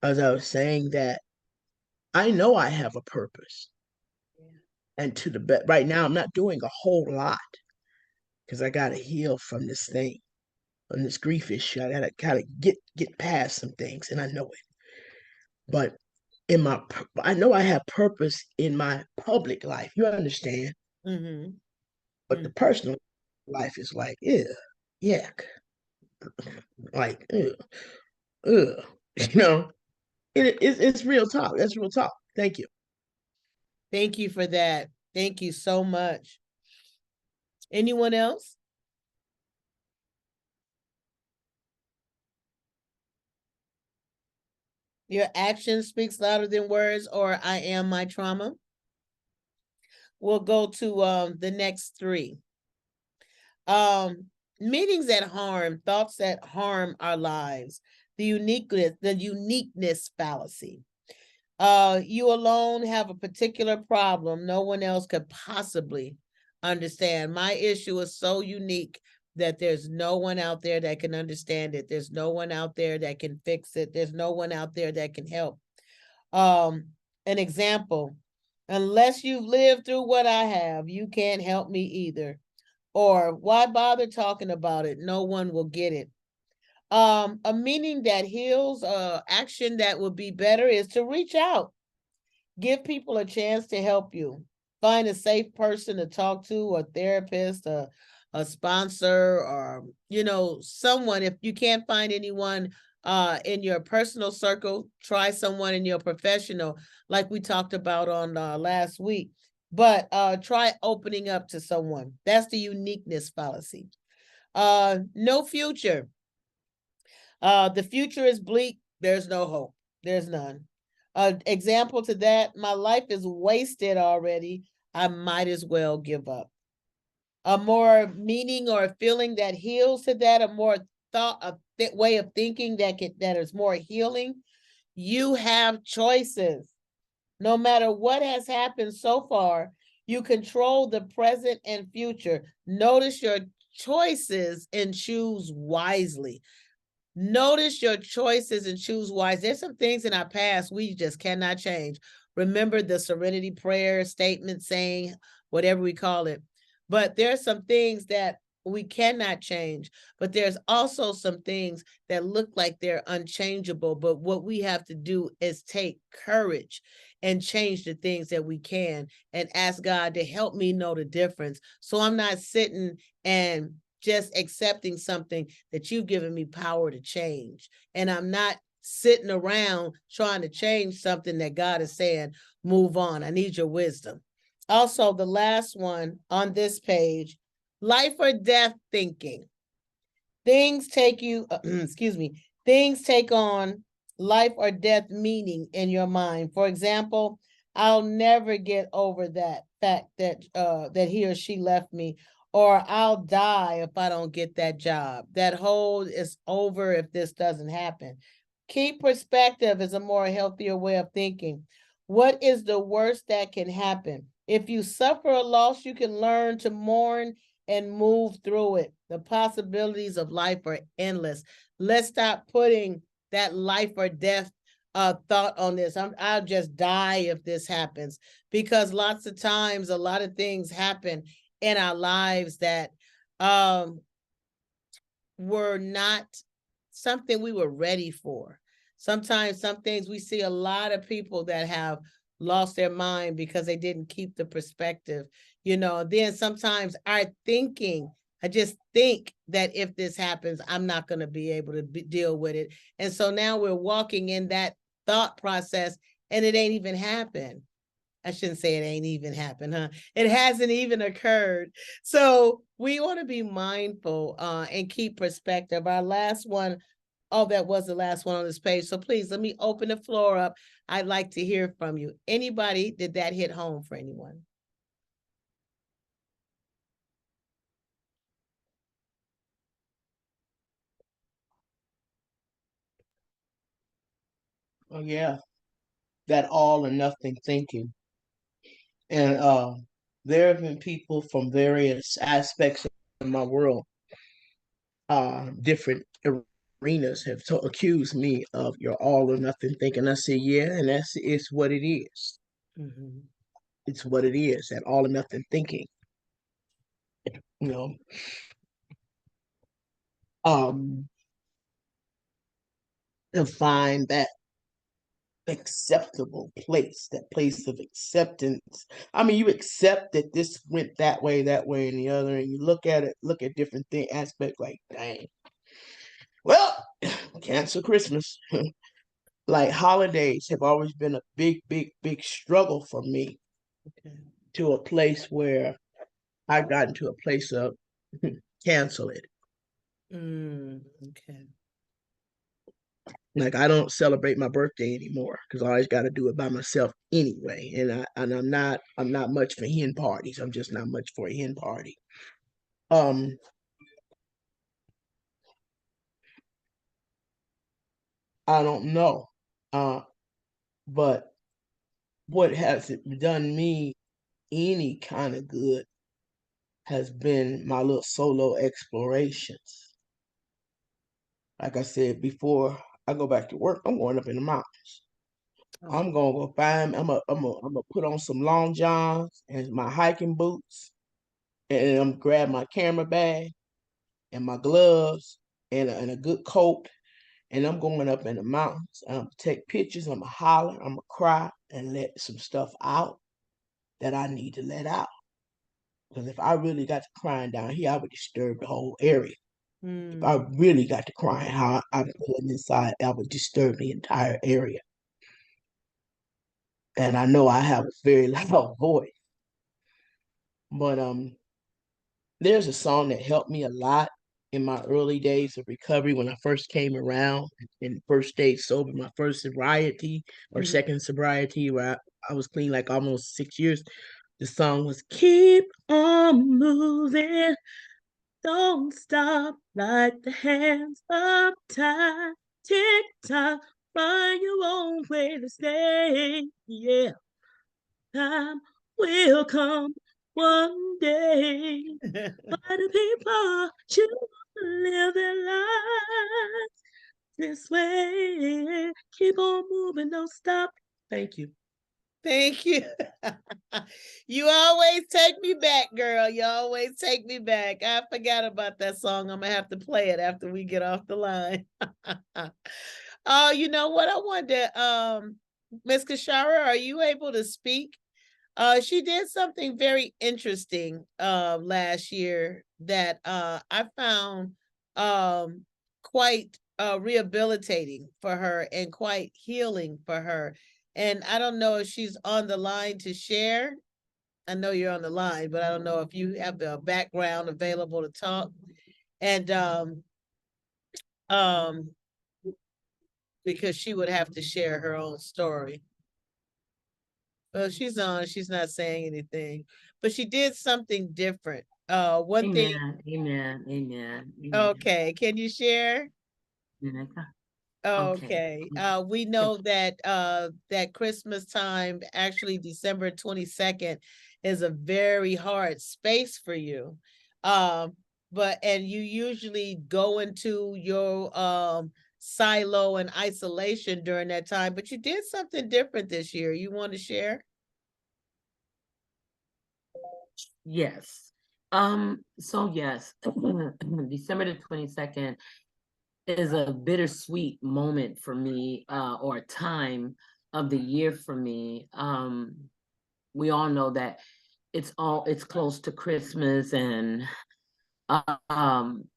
as I was saying that, I know I have a purpose, and to the right now, I'm not doing a whole lot because I got to heal from this thing, from this grief issue. I got to kind of get past some things, and I know it. But I know I have purpose in my public life. You understand? Mm-hmm. But the personal life is like, ew, yuck, like, ew, ugh. You know, it's real talk. That's real talk. Thank you. Thank you for that. Thank you so much. Anyone else? Your action speaks louder than words, or I am my trauma. We'll go to the next three. Meanings that harm, thoughts that harm our lives, the uniqueness fallacy. You alone have a particular problem no one else could possibly understand. My issue is so unique that there's no one out there that can understand it. There's no one out there that can fix it. There's no one out there that can help. An example, unless you've lived through what I have, you can't help me either. Or why bother talking about it? No one will get it. A meaning that heals, action that would be better is to reach out. Give people a chance to help you. Find a safe person to talk to, a therapist, a sponsor, or someone. If you can't find anyone in your personal circle, try someone in your professional, like we talked about on last week. But try opening up to someone. That's the uniqueness fallacy. No future. The future is bleak. There's no hope. There's none. Example to that, my life is wasted already. I might as well give up. A more meaning or a feeling that heals to that, a more way of thinking that is more healing. You have choices. No matter what has happened so far, you control the present and future. Notice your choices and choose wisely. Notice your choices and choose wise. There's some things in our past we just cannot change. Remember the serenity prayer statement saying, whatever we call it. But there's some things that we cannot change, but there's also some things that look like they're unchangeable. But what we have to do is take courage and change the things that we can and ask God to help me know the difference. So I'm not sitting and just accepting something that you've given me power to change. And I'm not sitting around trying to change something that God is saying, move on. I need your wisdom. Also, the last one on this page, life or death thinking. Things take you, excuse me, things take on life or death meaning in your mind. For example, I'll never get over that fact that he or she left me, or I'll die if I don't get that job. That whole is over if this doesn't happen. Keep perspective is a more healthier way of thinking. What is the worst that can happen? If you suffer a loss, you can learn to mourn and move through it. The possibilities of life are endless. Let's stop putting that life or death thought on this. I'll just die if this happens, because lots of times a lot of things happen in our lives that were not something we were ready for. Sometimes some things we see a lot of people that have lost their mind because they didn't keep the perspective, then sometimes our thinking, I just think that if this happens, I'm not going to be able to deal with it. And so now we're walking in that thought process and it ain't even happened. I shouldn't say it ain't even happened, huh? It hasn't even occurred. So we want to be mindful and keep perspective. Our last one, oh, that was the last one on this page. So please let me open the floor up. I'd like to hear from you. Anybody, did that hit home for anyone? Oh yeah, that all or nothing thinking. And there have been people from various aspects of my world, different arenas, have accused me of your all or nothing thinking. I say, yeah, and it's what it is. Mm-hmm. It's what it is, that all or nothing thinking. You know, to find that acceptable place, that place of acceptance. I mean, you accept that this went that way, and the other, and you look at it, look at different aspects like, dang. Well, cancel Christmas. Like holidays have always been a big, big, big struggle for me. Okay. To a place where I've gotten to a place of cancel it. Okay. Like I don't celebrate my birthday anymore because I always got to do it by myself anyway. And I'm not much for hen parties. I'm just not much for a hen party. I don't know. But what has it done me any kind of good has been my little solo explorations. Like I said before, I go back to work, I'm going up in the mountains. I'm gonna go find. I'm gonna put on some long johns and my hiking boots, and I'm grab my camera bag and my gloves and a good coat, and I'm going up in the mountains. I'm gonna take pictures. I'm gonna holler. I'm gonna cry and let some stuff out that I need to let out. Because if I really got to crying down here, I would disturb the whole area. If I really got to crying how I'm feeling inside, I would disturb the entire area. And I know I have a very loud voice. But there's a song that helped me a lot in my early days of recovery when I first came around and first stayed sober, my first sobriety or second sobriety, where I was clean like almost 6 years. The song was Keep on Moving, Don't Stop, Like the Hands of Time, Tick Tock, find your own way to stay. Yeah, time will come one day. But the people choose to live their lives this way. Keep on moving, don't stop. Thank you. Thank you. You always take me back, girl. You always take me back. I forgot about that song. I'm gonna have to play it after we get off the line. Oh, you know what? I wanted to, Miss Kashara, are you able to speak? She did something very interesting last year that I found quite rehabilitating for her and quite healing for her. And I don't know if she's on the line to share. I know you're on the line, but I don't know if you have the background available to talk. And um because she would have to share her own story. Well, she's on, she's not saying anything, but she did something different. One Amen. thing. Amen. Amen. Okay, can you share? Amen. Okay. We know that that Christmas time, actually December 22nd, is a very hard space for you. But and you usually go into your silo and isolation during that time, but you did something different this year. You want to share? Yes. So yes, December the 22nd is a bittersweet moment for me, or a time of the year for me. We all know that it's close to Christmas, and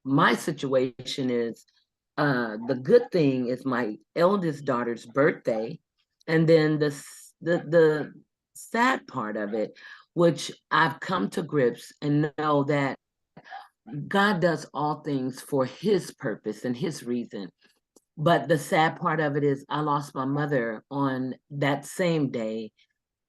my situation is, the good thing is my eldest daughter's birthday, and then the sad part of it, which I've come to grips and know that God does all things for his purpose and his reason. But the sad part of it is I lost my mother on that same day.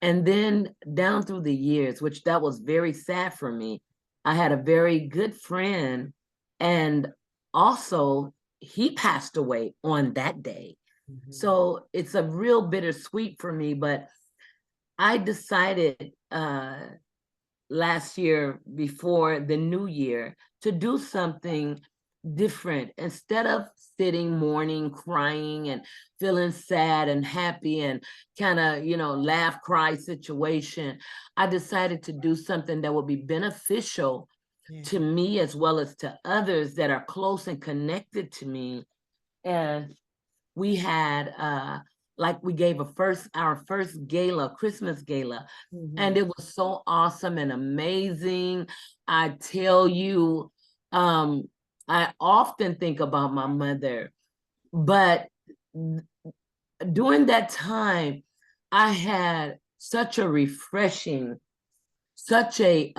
And then down through the years, which that was very sad for me, I had a very good friend, and also he passed away on that day. Mm-hmm. So it's a real bittersweet for me, but I decided last year before the new year to do something different. Instead of sitting, mourning, crying, and feeling sad and happy and kind of, laugh, cry situation, I decided to do something that would be beneficial to me as well as to others that are close and connected to me. And we had like we gave our first gala, Christmas gala, and it was so awesome and amazing. I tell you, I often think about my mother, but during that time, I had such a refreshing, such a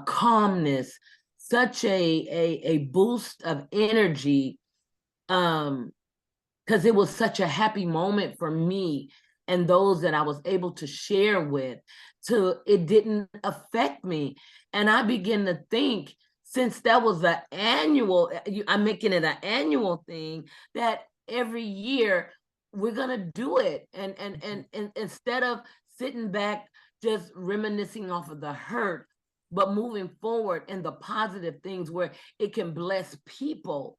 calmness, such a boost of energy, because it was such a happy moment for me and those that I was able to share with. It didn't affect me. And I began to think, since that was I'm making it an annual thing, that every year we're gonna do it. And instead of sitting back just reminiscing off of the hurt, but moving forward in the positive things where it can bless people.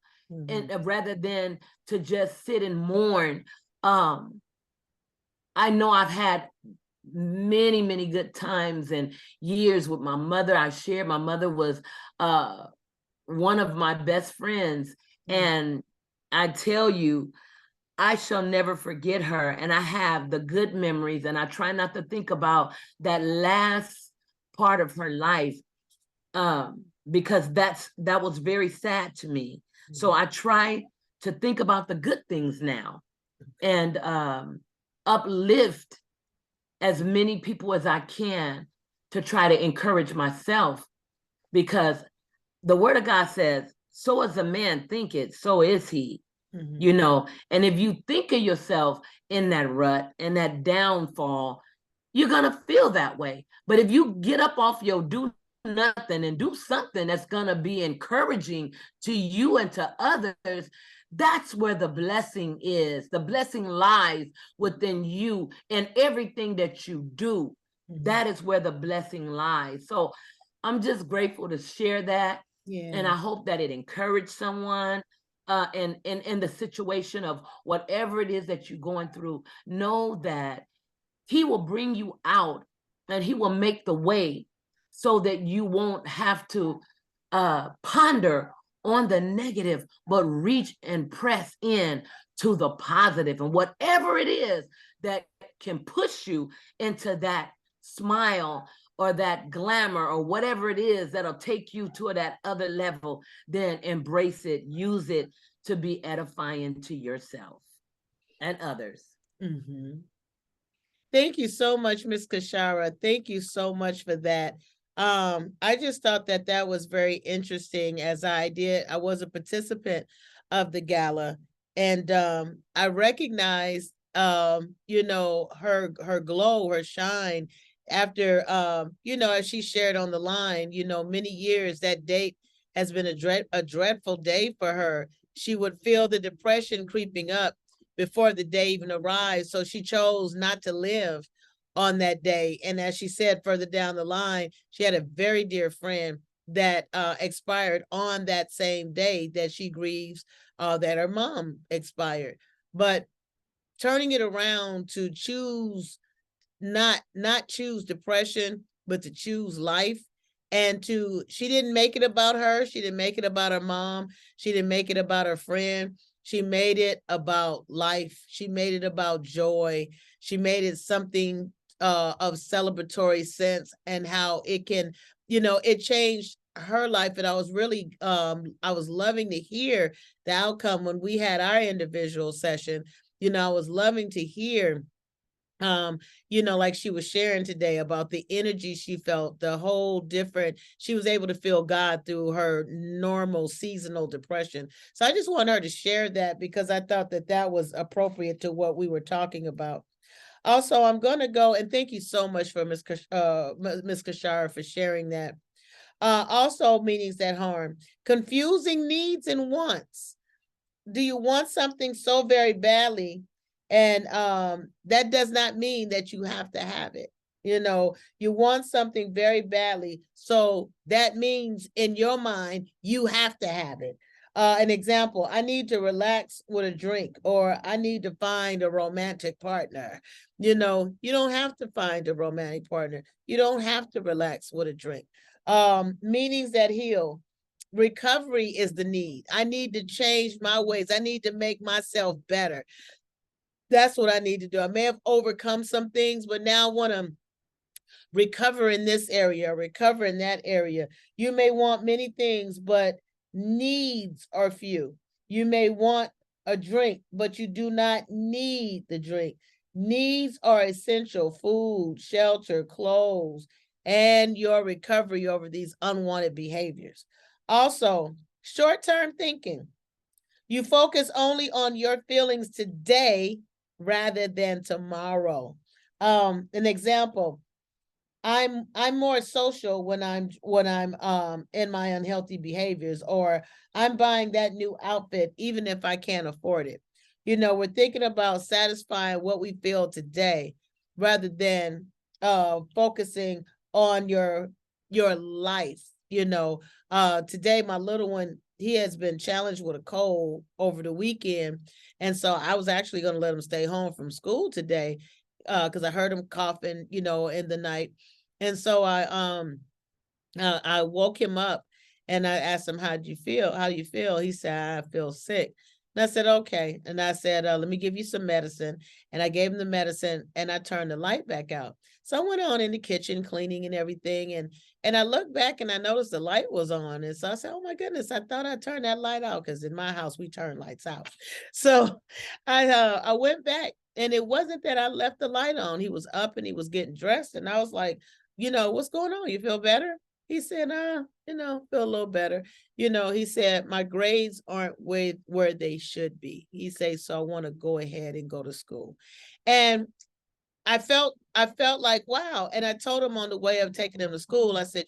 And rather than to just sit and mourn. I know I've had many, many good times and years with my mother. My mother was one of my best friends. And I tell you, I shall never forget her. And I have the good memories, and I try not to think about that last part of her life, because that was very sad to me. So I try to think about the good things now and uplift as many people as I can to try to encourage myself, because the word of God says, so as a man thinketh, so is he. And if you think of yourself in that rut and that downfall, you're going to feel that way. But if you get up off your do nothing and do something that's going to be encouraging to you and to others, that's where the blessing is. The blessing lies within you and everything that you do. That is where the blessing lies. So I'm just grateful to share that. And I hope that it encouraged someone in the situation of whatever it is that you're going through. Know that he will bring you out and he will make the way so that you won't have to ponder on the negative, but reach and press in to the positive. And whatever it is that can push you into that smile or that glamour or whatever it is that'll take you to that other level, then embrace it, use it to be edifying to yourself and others. Thank you so much, Miss Kashara. Thank you so much for that. I just thought that was very interesting. As I was a participant of the gala, and I recognized her glow, her shine after as she shared on the line, many years that date has been a dreadful day for her. She would feel the depression creeping up before the day even arrived. So she chose not to live on that day. And as she said further down the line, she had a very dear friend that expired on that same day that she grieves that her mom expired. But turning it around to choose not choose depression, but to choose life. And she didn't make it about her. She didn't make it about her mom. She didn't make it about her friend. She made it about life. She made it about joy. She made it something of celebratory sense, and how it can, it changed her life. And I was really, I was loving to hear the outcome when we had our individual session. I was loving to hear like she was sharing today about the energy she felt, the whole different, she was able to feel God through her normal seasonal depression. So I just want her to share that, because I thought that that was appropriate to what we were talking about. Also, I'm going to go, and thank you so much for Ms. Kashara for sharing that. Also, meanings that harm, confusing needs and wants. Do you want something so very badly, and that does not mean that you have to have it. You want something very badly, so that means in your mind you have to have it. An example, I need to relax with a drink, or I need to find a romantic partner. You don't have to find a romantic partner. You don't have to relax with a drink. Meanings that heal, recovery is the need. I need to change my ways. I need to make myself better. That's what I need to do. I may have overcome some things, but now I want to recover in this area, recover in that area. You may want many things, but needs are few. You may want a drink, but you do not need the drink. Needs are essential: food, shelter, clothes, and your recovery over these unwanted behaviors. Also, short-term thinking. You focus only on your feelings today rather than tomorrow. An example, I'm more social when I'm in my unhealthy behaviors, or I'm buying that new outfit even if I can't afford it. We're thinking about satisfying what we feel today rather than focusing on your life. Today my little one, he has been challenged with a cold over the weekend, and so I was actually going to let him stay home from school today because I heard him coughing, in the night. And so I woke him up and I asked him, how do you feel? How do you feel? He said, I feel sick. And I said, okay. And I said, let me give you some medicine. And I gave him the medicine and I turned the light back out. So I went on in the kitchen cleaning and everything. And I looked back and I noticed the light was on. And so I said, oh my goodness, I thought I turned that light out, because in my house, we turn lights out. So I went back, and it wasn't that I left the light on. He was up and he was getting dressed. And I was like, what's going on? You feel better? He said, feel a little better. He said, my grades aren't where they should be. He said, so I want to go ahead and go to school. And I felt like, wow. And I told him on the way of taking him to school, I said,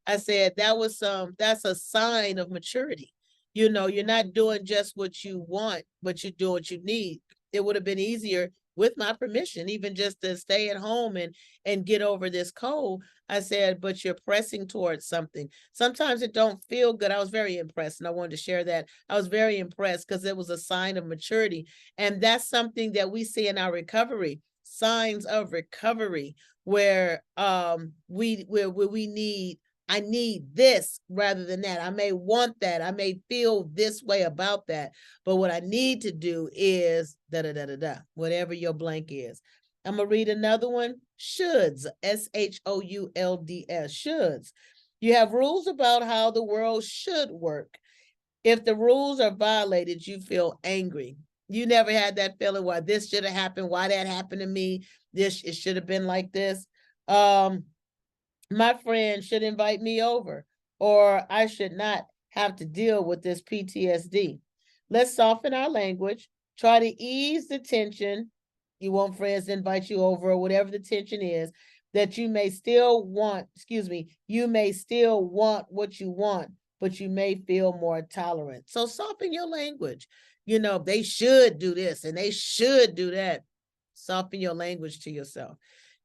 I said, that's a sign of maturity. You're not doing just what you want, but you're doing what you need. It would have been easier, with my permission, even just to stay at home and get over this cold. I said, but you're pressing towards something. Sometimes it don't feel good. I was very impressed, and I wanted to share that. I was very impressed because it was a sign of maturity. And that's something that we see in our recovery, signs of recovery, where we need, I need this rather than that. I may want that. I may feel this way about that. But what I need to do is whatever your blank is. I'm going to read another one. Shoulds, SHOULDS, shoulds. You have rules about how the world should work. If the rules are violated, you feel angry. You never had that feeling, why this should have happened, why that happened to me, it should have been like this. My friend should invite me over, or I should not have to deal with this PTSD. Let's soften our language, try to ease the tension. You want friends to invite you over, or whatever the tension is, that you may still want, you may still want what you want, but you may feel more tolerant. So soften your language. They should do this and they should do that. Soften your language to yourself.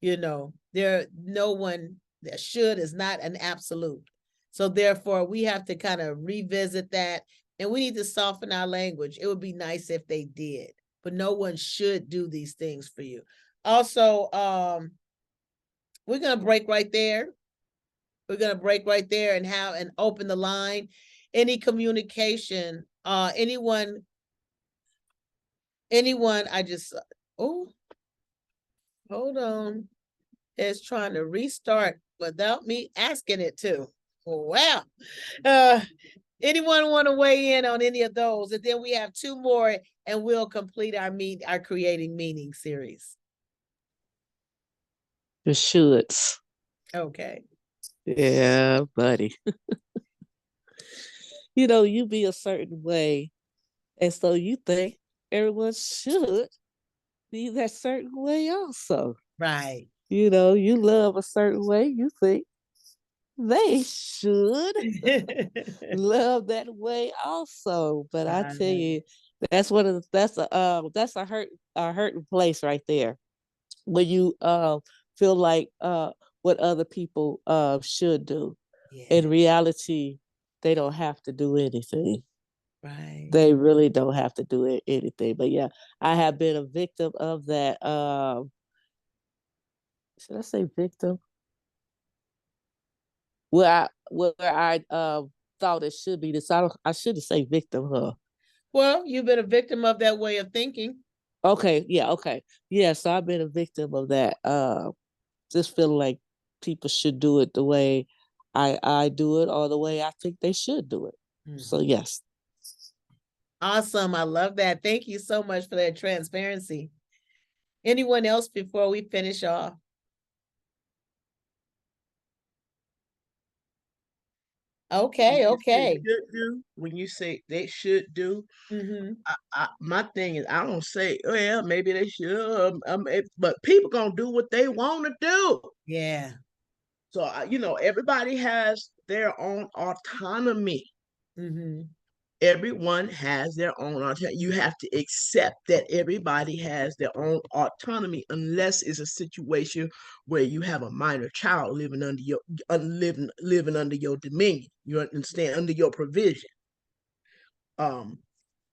No one, that should is not an absolute. So therefore, we have to kind of revisit that, and we need to soften our language. It would be nice if they did, but no one should do these things for you. Also, we're gonna break right there. We're gonna break right there and open the line. Any communication, anyone, I just, oh, hold on, is trying to restart without me asking it to. Wow. Anyone want to weigh in on any of those? And then we have two more and we'll complete our Creating Meaning series. The shoulds. Okay. Yeah, buddy. You be a certain way, and so you think everyone should be that certain way also. Right. You love a certain way, you think they should love that way also. But I tell you, that's a hurting place right there. When you feel like what other people should do. Yeah. In reality, they don't have to do anything. Right. They really don't have to do anything. But yeah, I have been a victim of that. Should I say victim? Where I thought it should be this. I shouldn't say victim, huh? Well, you've been a victim of that way of thinking. Okay, yeah, okay. Yeah, so I've been a victim of that. Just feeling like people should do it the way I do it or the way I think they should do it. Mm-hmm. So yes. Awesome. I love that. Thank you so much for that transparency. Anyone else before we finish off? Okay, okay. When you say they should do, my thing is I don't say, well, maybe they should, but people gonna do what they want to do. Yeah. So everybody has their own autonomy. Everyone has their own autonomy. You have to accept that everybody has their own autonomy, unless it's a situation where you have a minor child living under your living under your dominion. You understand, under your provision.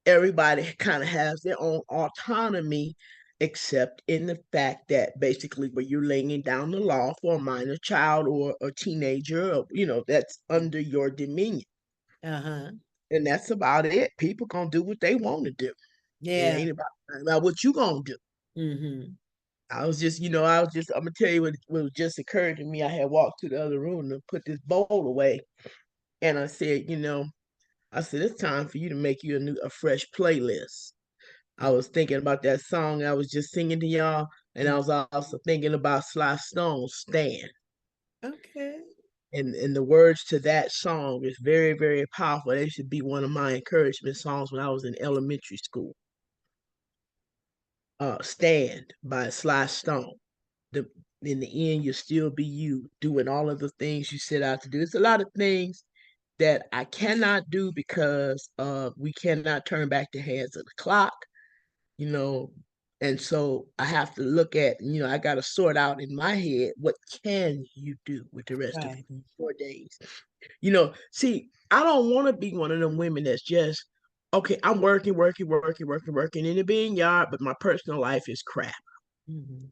Everybody kind of has their own autonomy, except in the fact that basically when you're laying down the law for a minor child or a teenager, that's under your dominion. And that's about it. People gonna do what they want to do. Yeah. It ain't about what you gonna do. I'm gonna tell you what just occurred to me. I had walked to the other room and put this bowl away, and I said, it's time for you to make you a fresh playlist. I was thinking about that song I was just singing to y'all, and I was also thinking about Sly Stone's "Stand." Okay. And the words to that song is very, very powerful. They should be one of my encouragement songs when I was in elementary school. "Stand" by Sly Stone. In the end, you'll still be you, doing all of the things you set out to do. It's a lot of things that I cannot do because we cannot turn back the hands of the clock. And so I have to look at, I got to sort out in my head, what can you do with the rest of the 4 days? See, I don't want to be one of them women that's just, okay, I'm working in the vineyard, but my personal life is crap.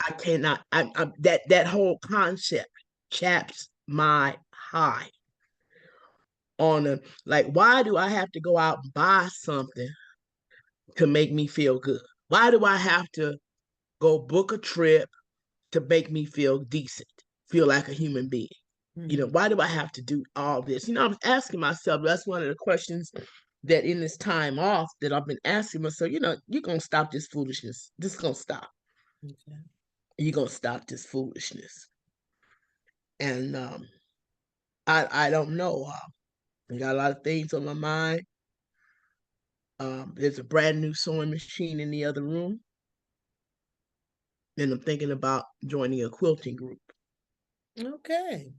I cannot, that whole concept chaps my hide like, why do I have to go out and buy something to make me feel good? Why do I have to go book a trip to make me feel decent, feel like a human being? Why do I have to do all this? I was asking myself, that's one of the questions that in this time off that I've been asking myself, you're going to stop this foolishness. This is going to stop. Okay. You're going to stop this foolishness. And I don't know. I got a lot of things on my mind. There's a brand new sewing machine in the other room. And I'm thinking about joining a quilting group. Okay.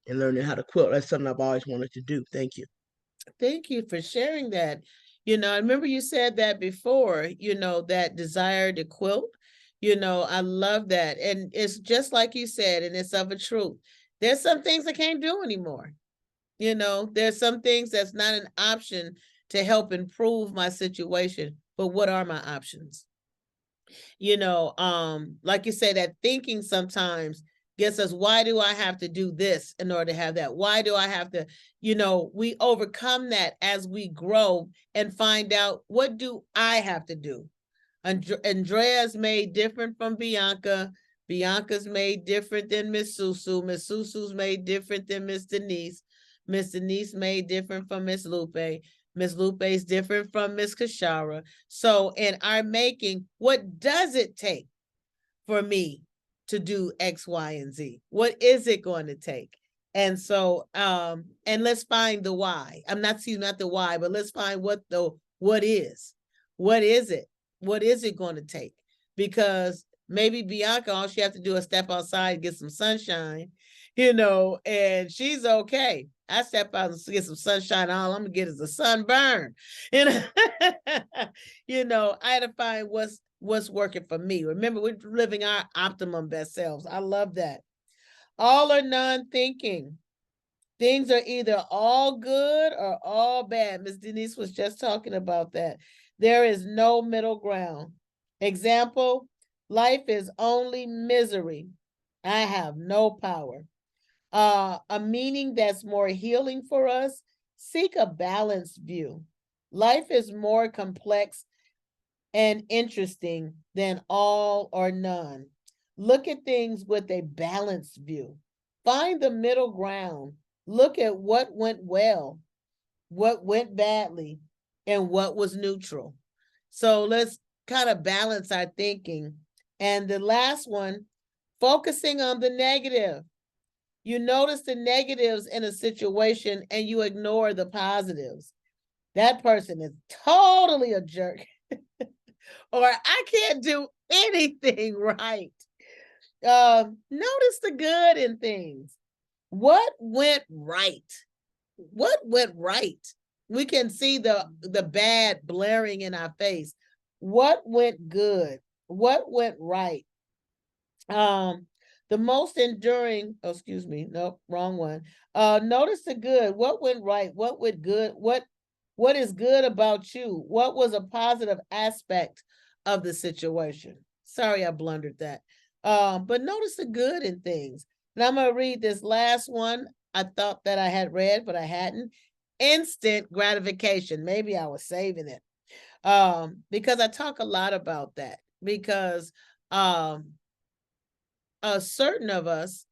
And learning how to quilt. That's something I've always wanted to do. Thank you. Thank you for sharing that. I remember you said that before, that desire to quilt. I love that. And it's just like you said, and it's of a truth. There's some things I can't do anymore. You know, there's some things that's not an option to help improve my situation, but what are my options? You know, like you say, that thinking sometimes gets us, why do I have to do this in order to have that? Why do I have to, you know, we overcome that as we grow and find out, what do I have to do? Andrea's made different from Bianca. Bianca's made different than Miss Susu. Miss Susu's made different than Miss Denise. Miss Denise made different from Miss Lupe. Miss Lupe's different from Miss Kashara. So in our making, what does it take for me to do X, Y, and Z? What is it going to take? And so, and let's find the why. I'm not seeing not the why, but let's find what is. What is it? What is it going to take? Because maybe Bianca, all she has to do is step outside and get some sunshine, you know, and she's okay. I step out and get some sunshine. All I'm gonna get is a sunburn. You know, you know, I had to find what's working for me. Remember, we're living our optimum best selves. I love that. All or none thinking. Things are either all good or all bad. Miss Denise was just talking about that. There is no middle ground. Example, life is only misery. I have no power. A meaning that's more healing for us. Seek a balanced view. Life is more complex and interesting than all or none. Look at things with a balanced view. Find the middle ground. Look at what went well, what went badly, and what was neutral. So let's kind of balance our thinking. And the last one, focusing on the negative. You notice the negatives in a situation and you ignore the positives. That person is totally a jerk. Or I can't do anything right. Notice the good in things. What went right? What went right? We can see the bad blaring in our face. What went good? What went right? The most enduring, oh, excuse me, nope, wrong one. Notice the good. What went right? What went good? What is good about you? What was a positive aspect of the situation? Sorry, I blundered that. But notice the good in things. And I'm gonna read this last one. I thought that I had read, but I hadn't. Instant gratification. Maybe I was saving it. Because I talk a lot about that. Because certain of us,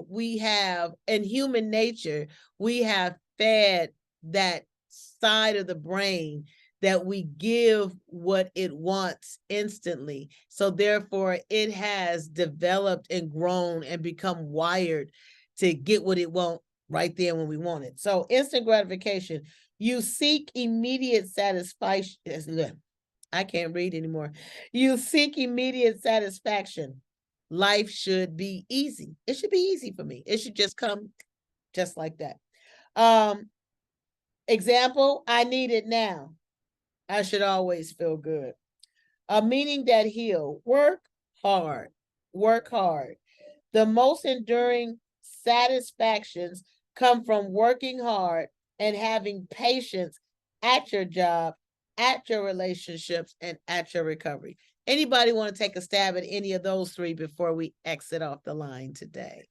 we have, in human nature, we have fed that side of the brain that we give what it wants instantly. So therefore, it has developed and grown and become wired to get what it wants right there when we want it. So instant gratification, you seek immediate satisfaction. I can't read anymore. You seek immediate satisfaction. Life should be easy. It should be easy for me. It should just come just like that. Example, I need it now. I should always feel good. A meaning that heal. Work hard. Work hard. The most enduring satisfactions come from working hard and having patience at your job, at your relationships, and at your recovery. Anybody want to take a stab at any of those three before we exit off the line today?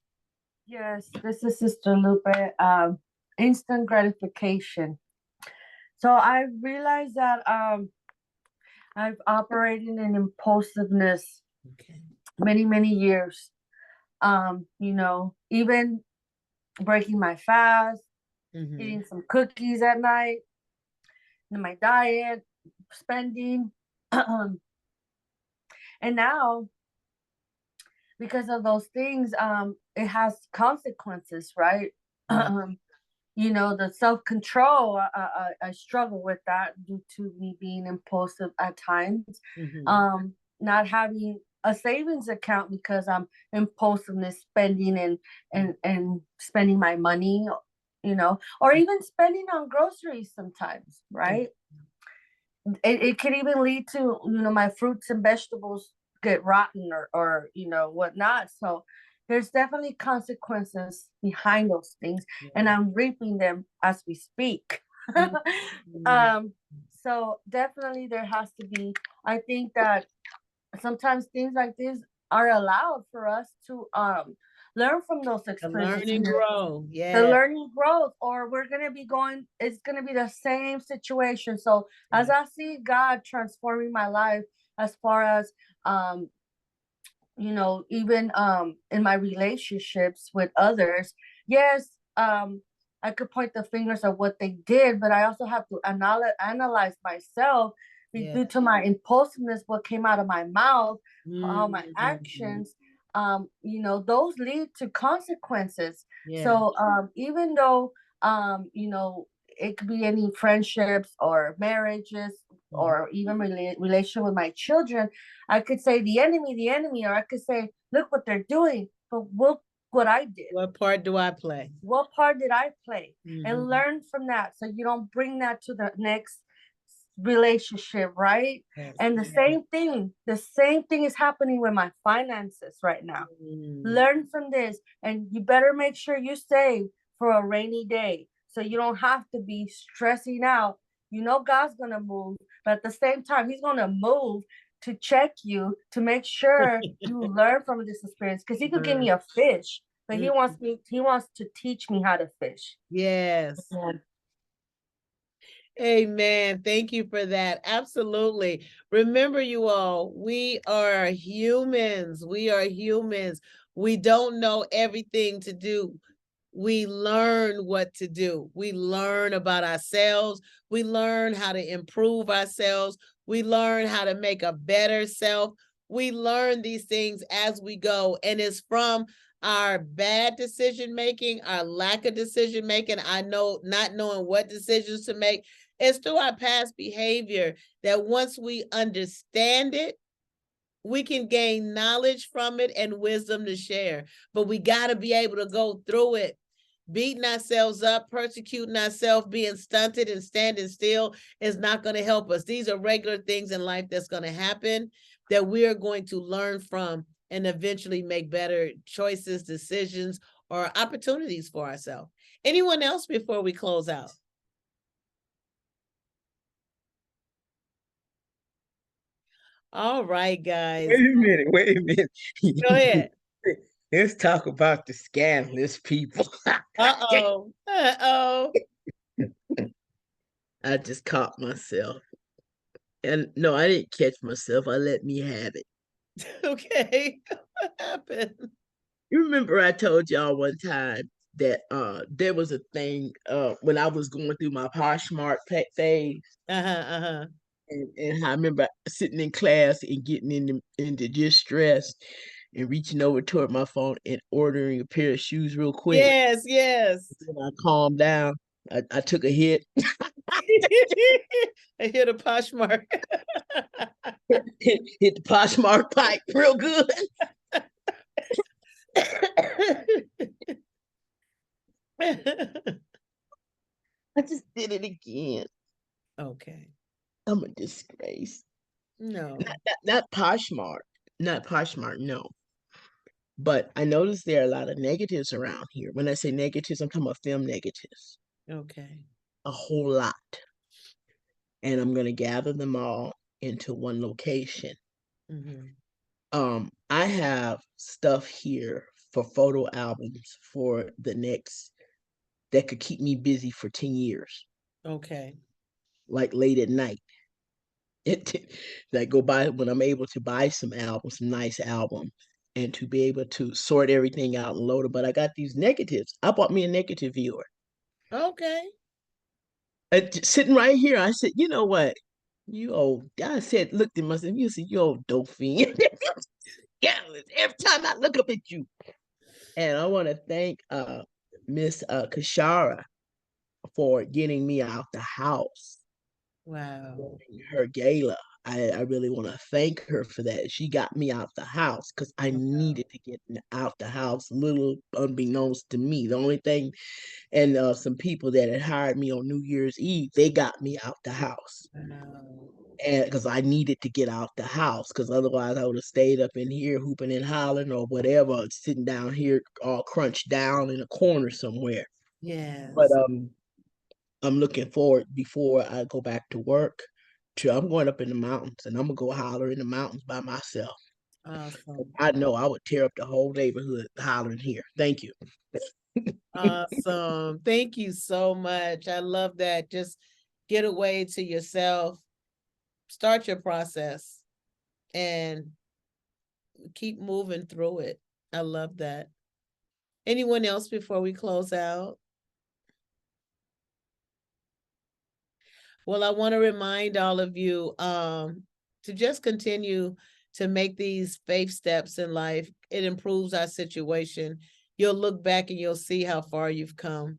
Yes, this is Sister Lupe. Instant gratification. So I realized that I've operated in impulsiveness many years. You know, even breaking my fast, eating some cookies at night, in my diet, spending. And now, because of those things, it has consequences, right? You know, the self-control, I struggle with that due to me being impulsive at times. Not having a savings account because I'm impulsiveness spending and spending my money, you know, or even spending on groceries sometimes, right? It could even lead to, you know, my fruits and vegetables get rotten or you know, whatnot. So there's definitely consequences behind those things, and I'm reaping them as we speak. So definitely there has to be. I think that sometimes things like this are allowed for us to learn from those experiences. Learn and grow. The Yeah. learning growth, or we're gonna be going, it's gonna be the same situation. So as I see God transforming my life as far as even in my relationships with others, yes, I could point the fingers of what they did, but I also have to analyze myself due to my impulsiveness, what came out of my mouth, all my actions. Those lead to consequences. So even though it could be any friendships or marriages or even relation with my children, I could say the enemy, or I could say, look what they're doing. But what I did. What part do I play? What part did I play? And learn from that, so you don't bring that to the next relationship, right? And the same thing is happening with my finances right now. Learn from this, and you better make sure you save for a rainy day, so you don't have to be stressing out. God's gonna move, but at the same time, He's gonna move to check you, to make sure you learn from this experience. Because He could give me a fish, but He wants to teach me how to fish. Yes. Amen. Thank you for that. Absolutely. Remember, you all, we are humans. We are humans. We don't know everything to do. We learn what to do. We learn about ourselves. We learn how to improve ourselves. We learn how to make a better self. We learn these things as we go. And it's from our bad decision making, our lack of decision making, not knowing what decisions to make. It's through our past behavior that once we understand it, we can gain knowledge from it and wisdom to share. But we got to be able to go through it. Beating ourselves up, persecuting ourselves, being stunted and standing still is not going to help us. These are regular things in life that's going to happen that we are going to learn from and eventually make better choices, decisions, or opportunities for ourselves. Anyone else before we close out? All right, guys. Wait a minute. Go ahead. Let's talk about the scandalous people. Uh-oh. Uh-oh. I just caught myself. And no, I didn't catch myself. I let me have it. Okay. What happened? You remember I told y'all one time that there was a thing when I was going through my Poshmark phase. And I remember sitting in class and getting into distress and reaching over toward my phone and ordering a pair of shoes real quick. Yes, yes. And I calmed down. I took a hit. I hit a Poshmark. hit the Poshmark pipe real good. I just did it again. Okay. I'm a disgrace. No. Not Poshmark. Not Poshmark, no. But I noticed there are a lot of negatives around here. When I say negatives, I'm talking about film negatives. Okay. A whole lot. And I'm going to gather them all into one location. I have stuff here for photo albums for the next that could keep me busy for 10 years. Okay. Like late at night. That go by when I'm able to buy some albums, some nice albums, and to be able to sort everything out and load them. But I got these negatives. I bought me a negative viewer. Okay. Sitting right here, I said, you know what? I said, looked at myself, you said, you old dope fiend. Yeah, every time I look up at you. And I want to thank Miss Kashara for getting me out the house. Wow. Her gala. I really want to thank her for that. She got me out the house because I needed to get out the house, little unbeknownst to me. The only thing, and some people that had hired me on New Year's Eve, they got me out the house. Wow. and because I needed to get out the house, because otherwise I would have stayed up in here hooping and hollering or whatever, sitting down here all crunched down in a corner somewhere. But Yes. I'm looking forward before I go back to work to I'm going up in the mountains and I'm gonna go holler in the mountains by myself. Awesome. I know I would tear up the whole neighborhood hollering here. Thank you. Awesome. Thank you so much. I love that. Just get away to yourself, start your process, and keep moving through it. I love that. Anyone else before we close out? Well, I want to remind all of you to just continue to make these faith steps in life. It improves our situation. You'll look back and you'll see how far you've come.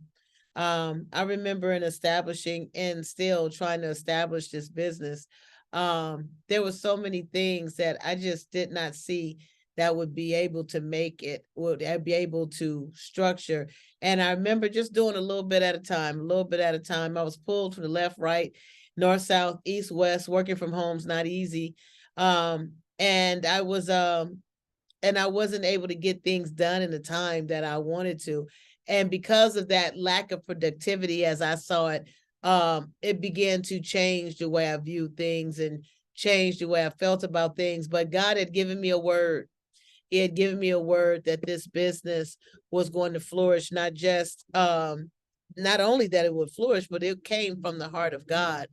I remember in establishing and still trying to establish this business, there were so many things that I just did not see that would be able to make it, would be able to structure. And I remember just doing a little bit at a time, a little bit at a time. I was pulled from the left, right, north, south, east, west. Working from home's not easy. And I wasn't able to get things done in the time that I wanted to. And because of that lack of productivity, as I saw it, it began to change the way I viewed things and change the way I felt about things. But God had given me a word. He had given me a word that this business was going to flourish, not only that it would flourish, but it came from the heart of God,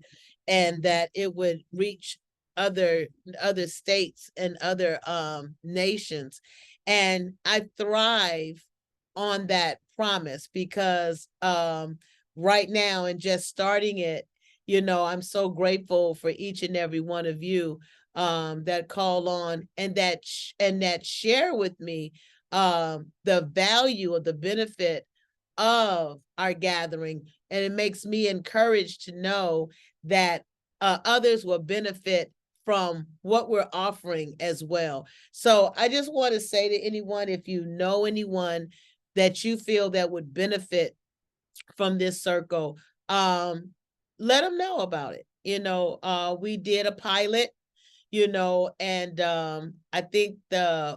and that it would reach other other states and other nations. And I thrive on that promise because right now, and just starting it, I'm so grateful for each and every one of you that call on and that share with me the value or the benefit of our gathering. And it makes me encouraged to know that others will benefit from what we're offering as well. So I just want to say to anyone, if you know anyone that you feel that would benefit from this circle, let them know about it. We did a pilot, and I think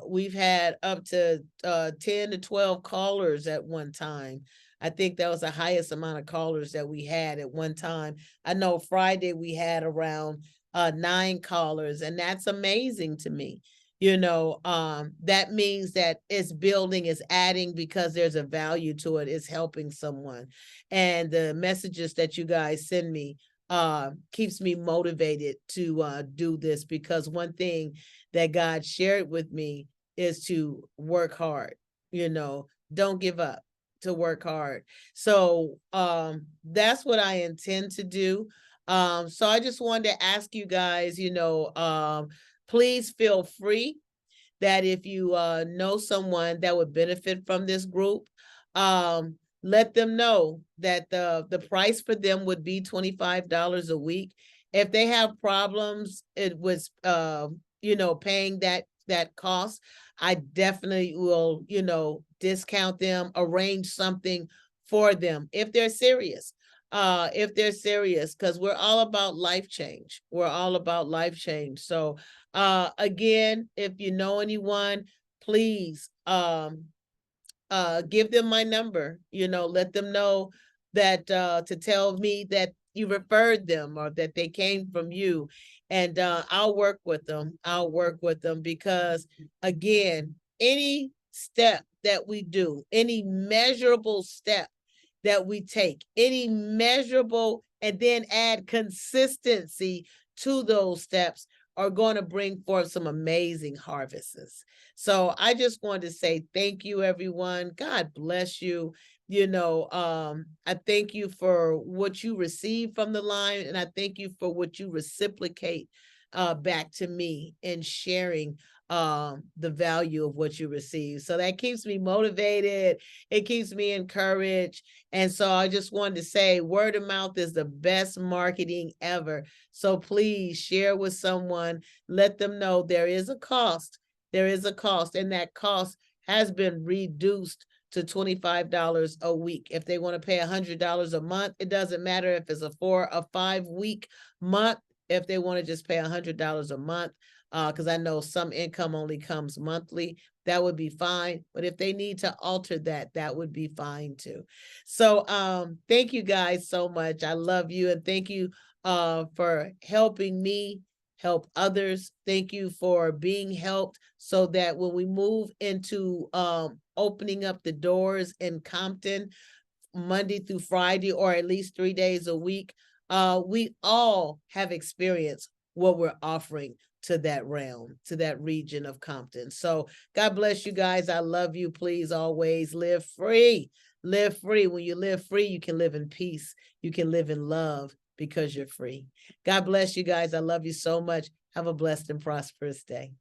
we've had up to 10 to 12 callers at one time. I think that was the highest amount of callers that we had at one time. I know Friday we had around 9 callers, and that's amazing to me. That means that it's building, is adding, because there's a value to it, it's helping someone. And the messages that you guys send me keeps me motivated to do this, because one thing that God shared with me is to work hard, don't give up, to work hard. So that's what I intend to do. So I just wanted to ask you guys, please feel free that if you know someone that would benefit from this group, let them know that the price for them would be $25 a week. If they have problems, it was paying that cost, I definitely will, discount them, arrange something for them if they're serious. Because we're all about life change. We're all about life change. So again, if you know anyone, please give them my number, let them know that to tell me that you referred them or that they came from you. And I'll work with them. I'll work with them because, again, any step that we do, any measurable step that we take, any measurable, and then add consistency to those steps, are going to bring forth some amazing harvests. So I just wanted to say thank you, everyone. God bless you. I thank you for what you receive from the line, and I thank you for what you reciprocate back to me in sharing the value of what you receive. So that keeps me motivated. It keeps me encouraged. And so I just wanted to say, word of mouth is the best marketing ever. So please share with someone, let them know there is a cost. There is a cost, and that cost has been reduced to $25 a week. If they want to pay $100 a month, it doesn't matter if it's a 4 or 5 week month. if they want to just pay $100 a month, because I know some income only comes monthly, that would be fine. But if they need to alter that, that would be fine too. So thank you guys so much. I love you, and thank you for helping me help others. Thank you for being helped, so that when we move into opening up the doors in Compton Monday through Friday, or at least 3 days a week, we all have experienced what we're offering to that realm, to that region of Compton. So God bless you guys. I love you. Please always live free. Live free. When you live free, you can live in peace. You can live in love because you're free. God bless you guys. I love you so much. Have a blessed and prosperous day.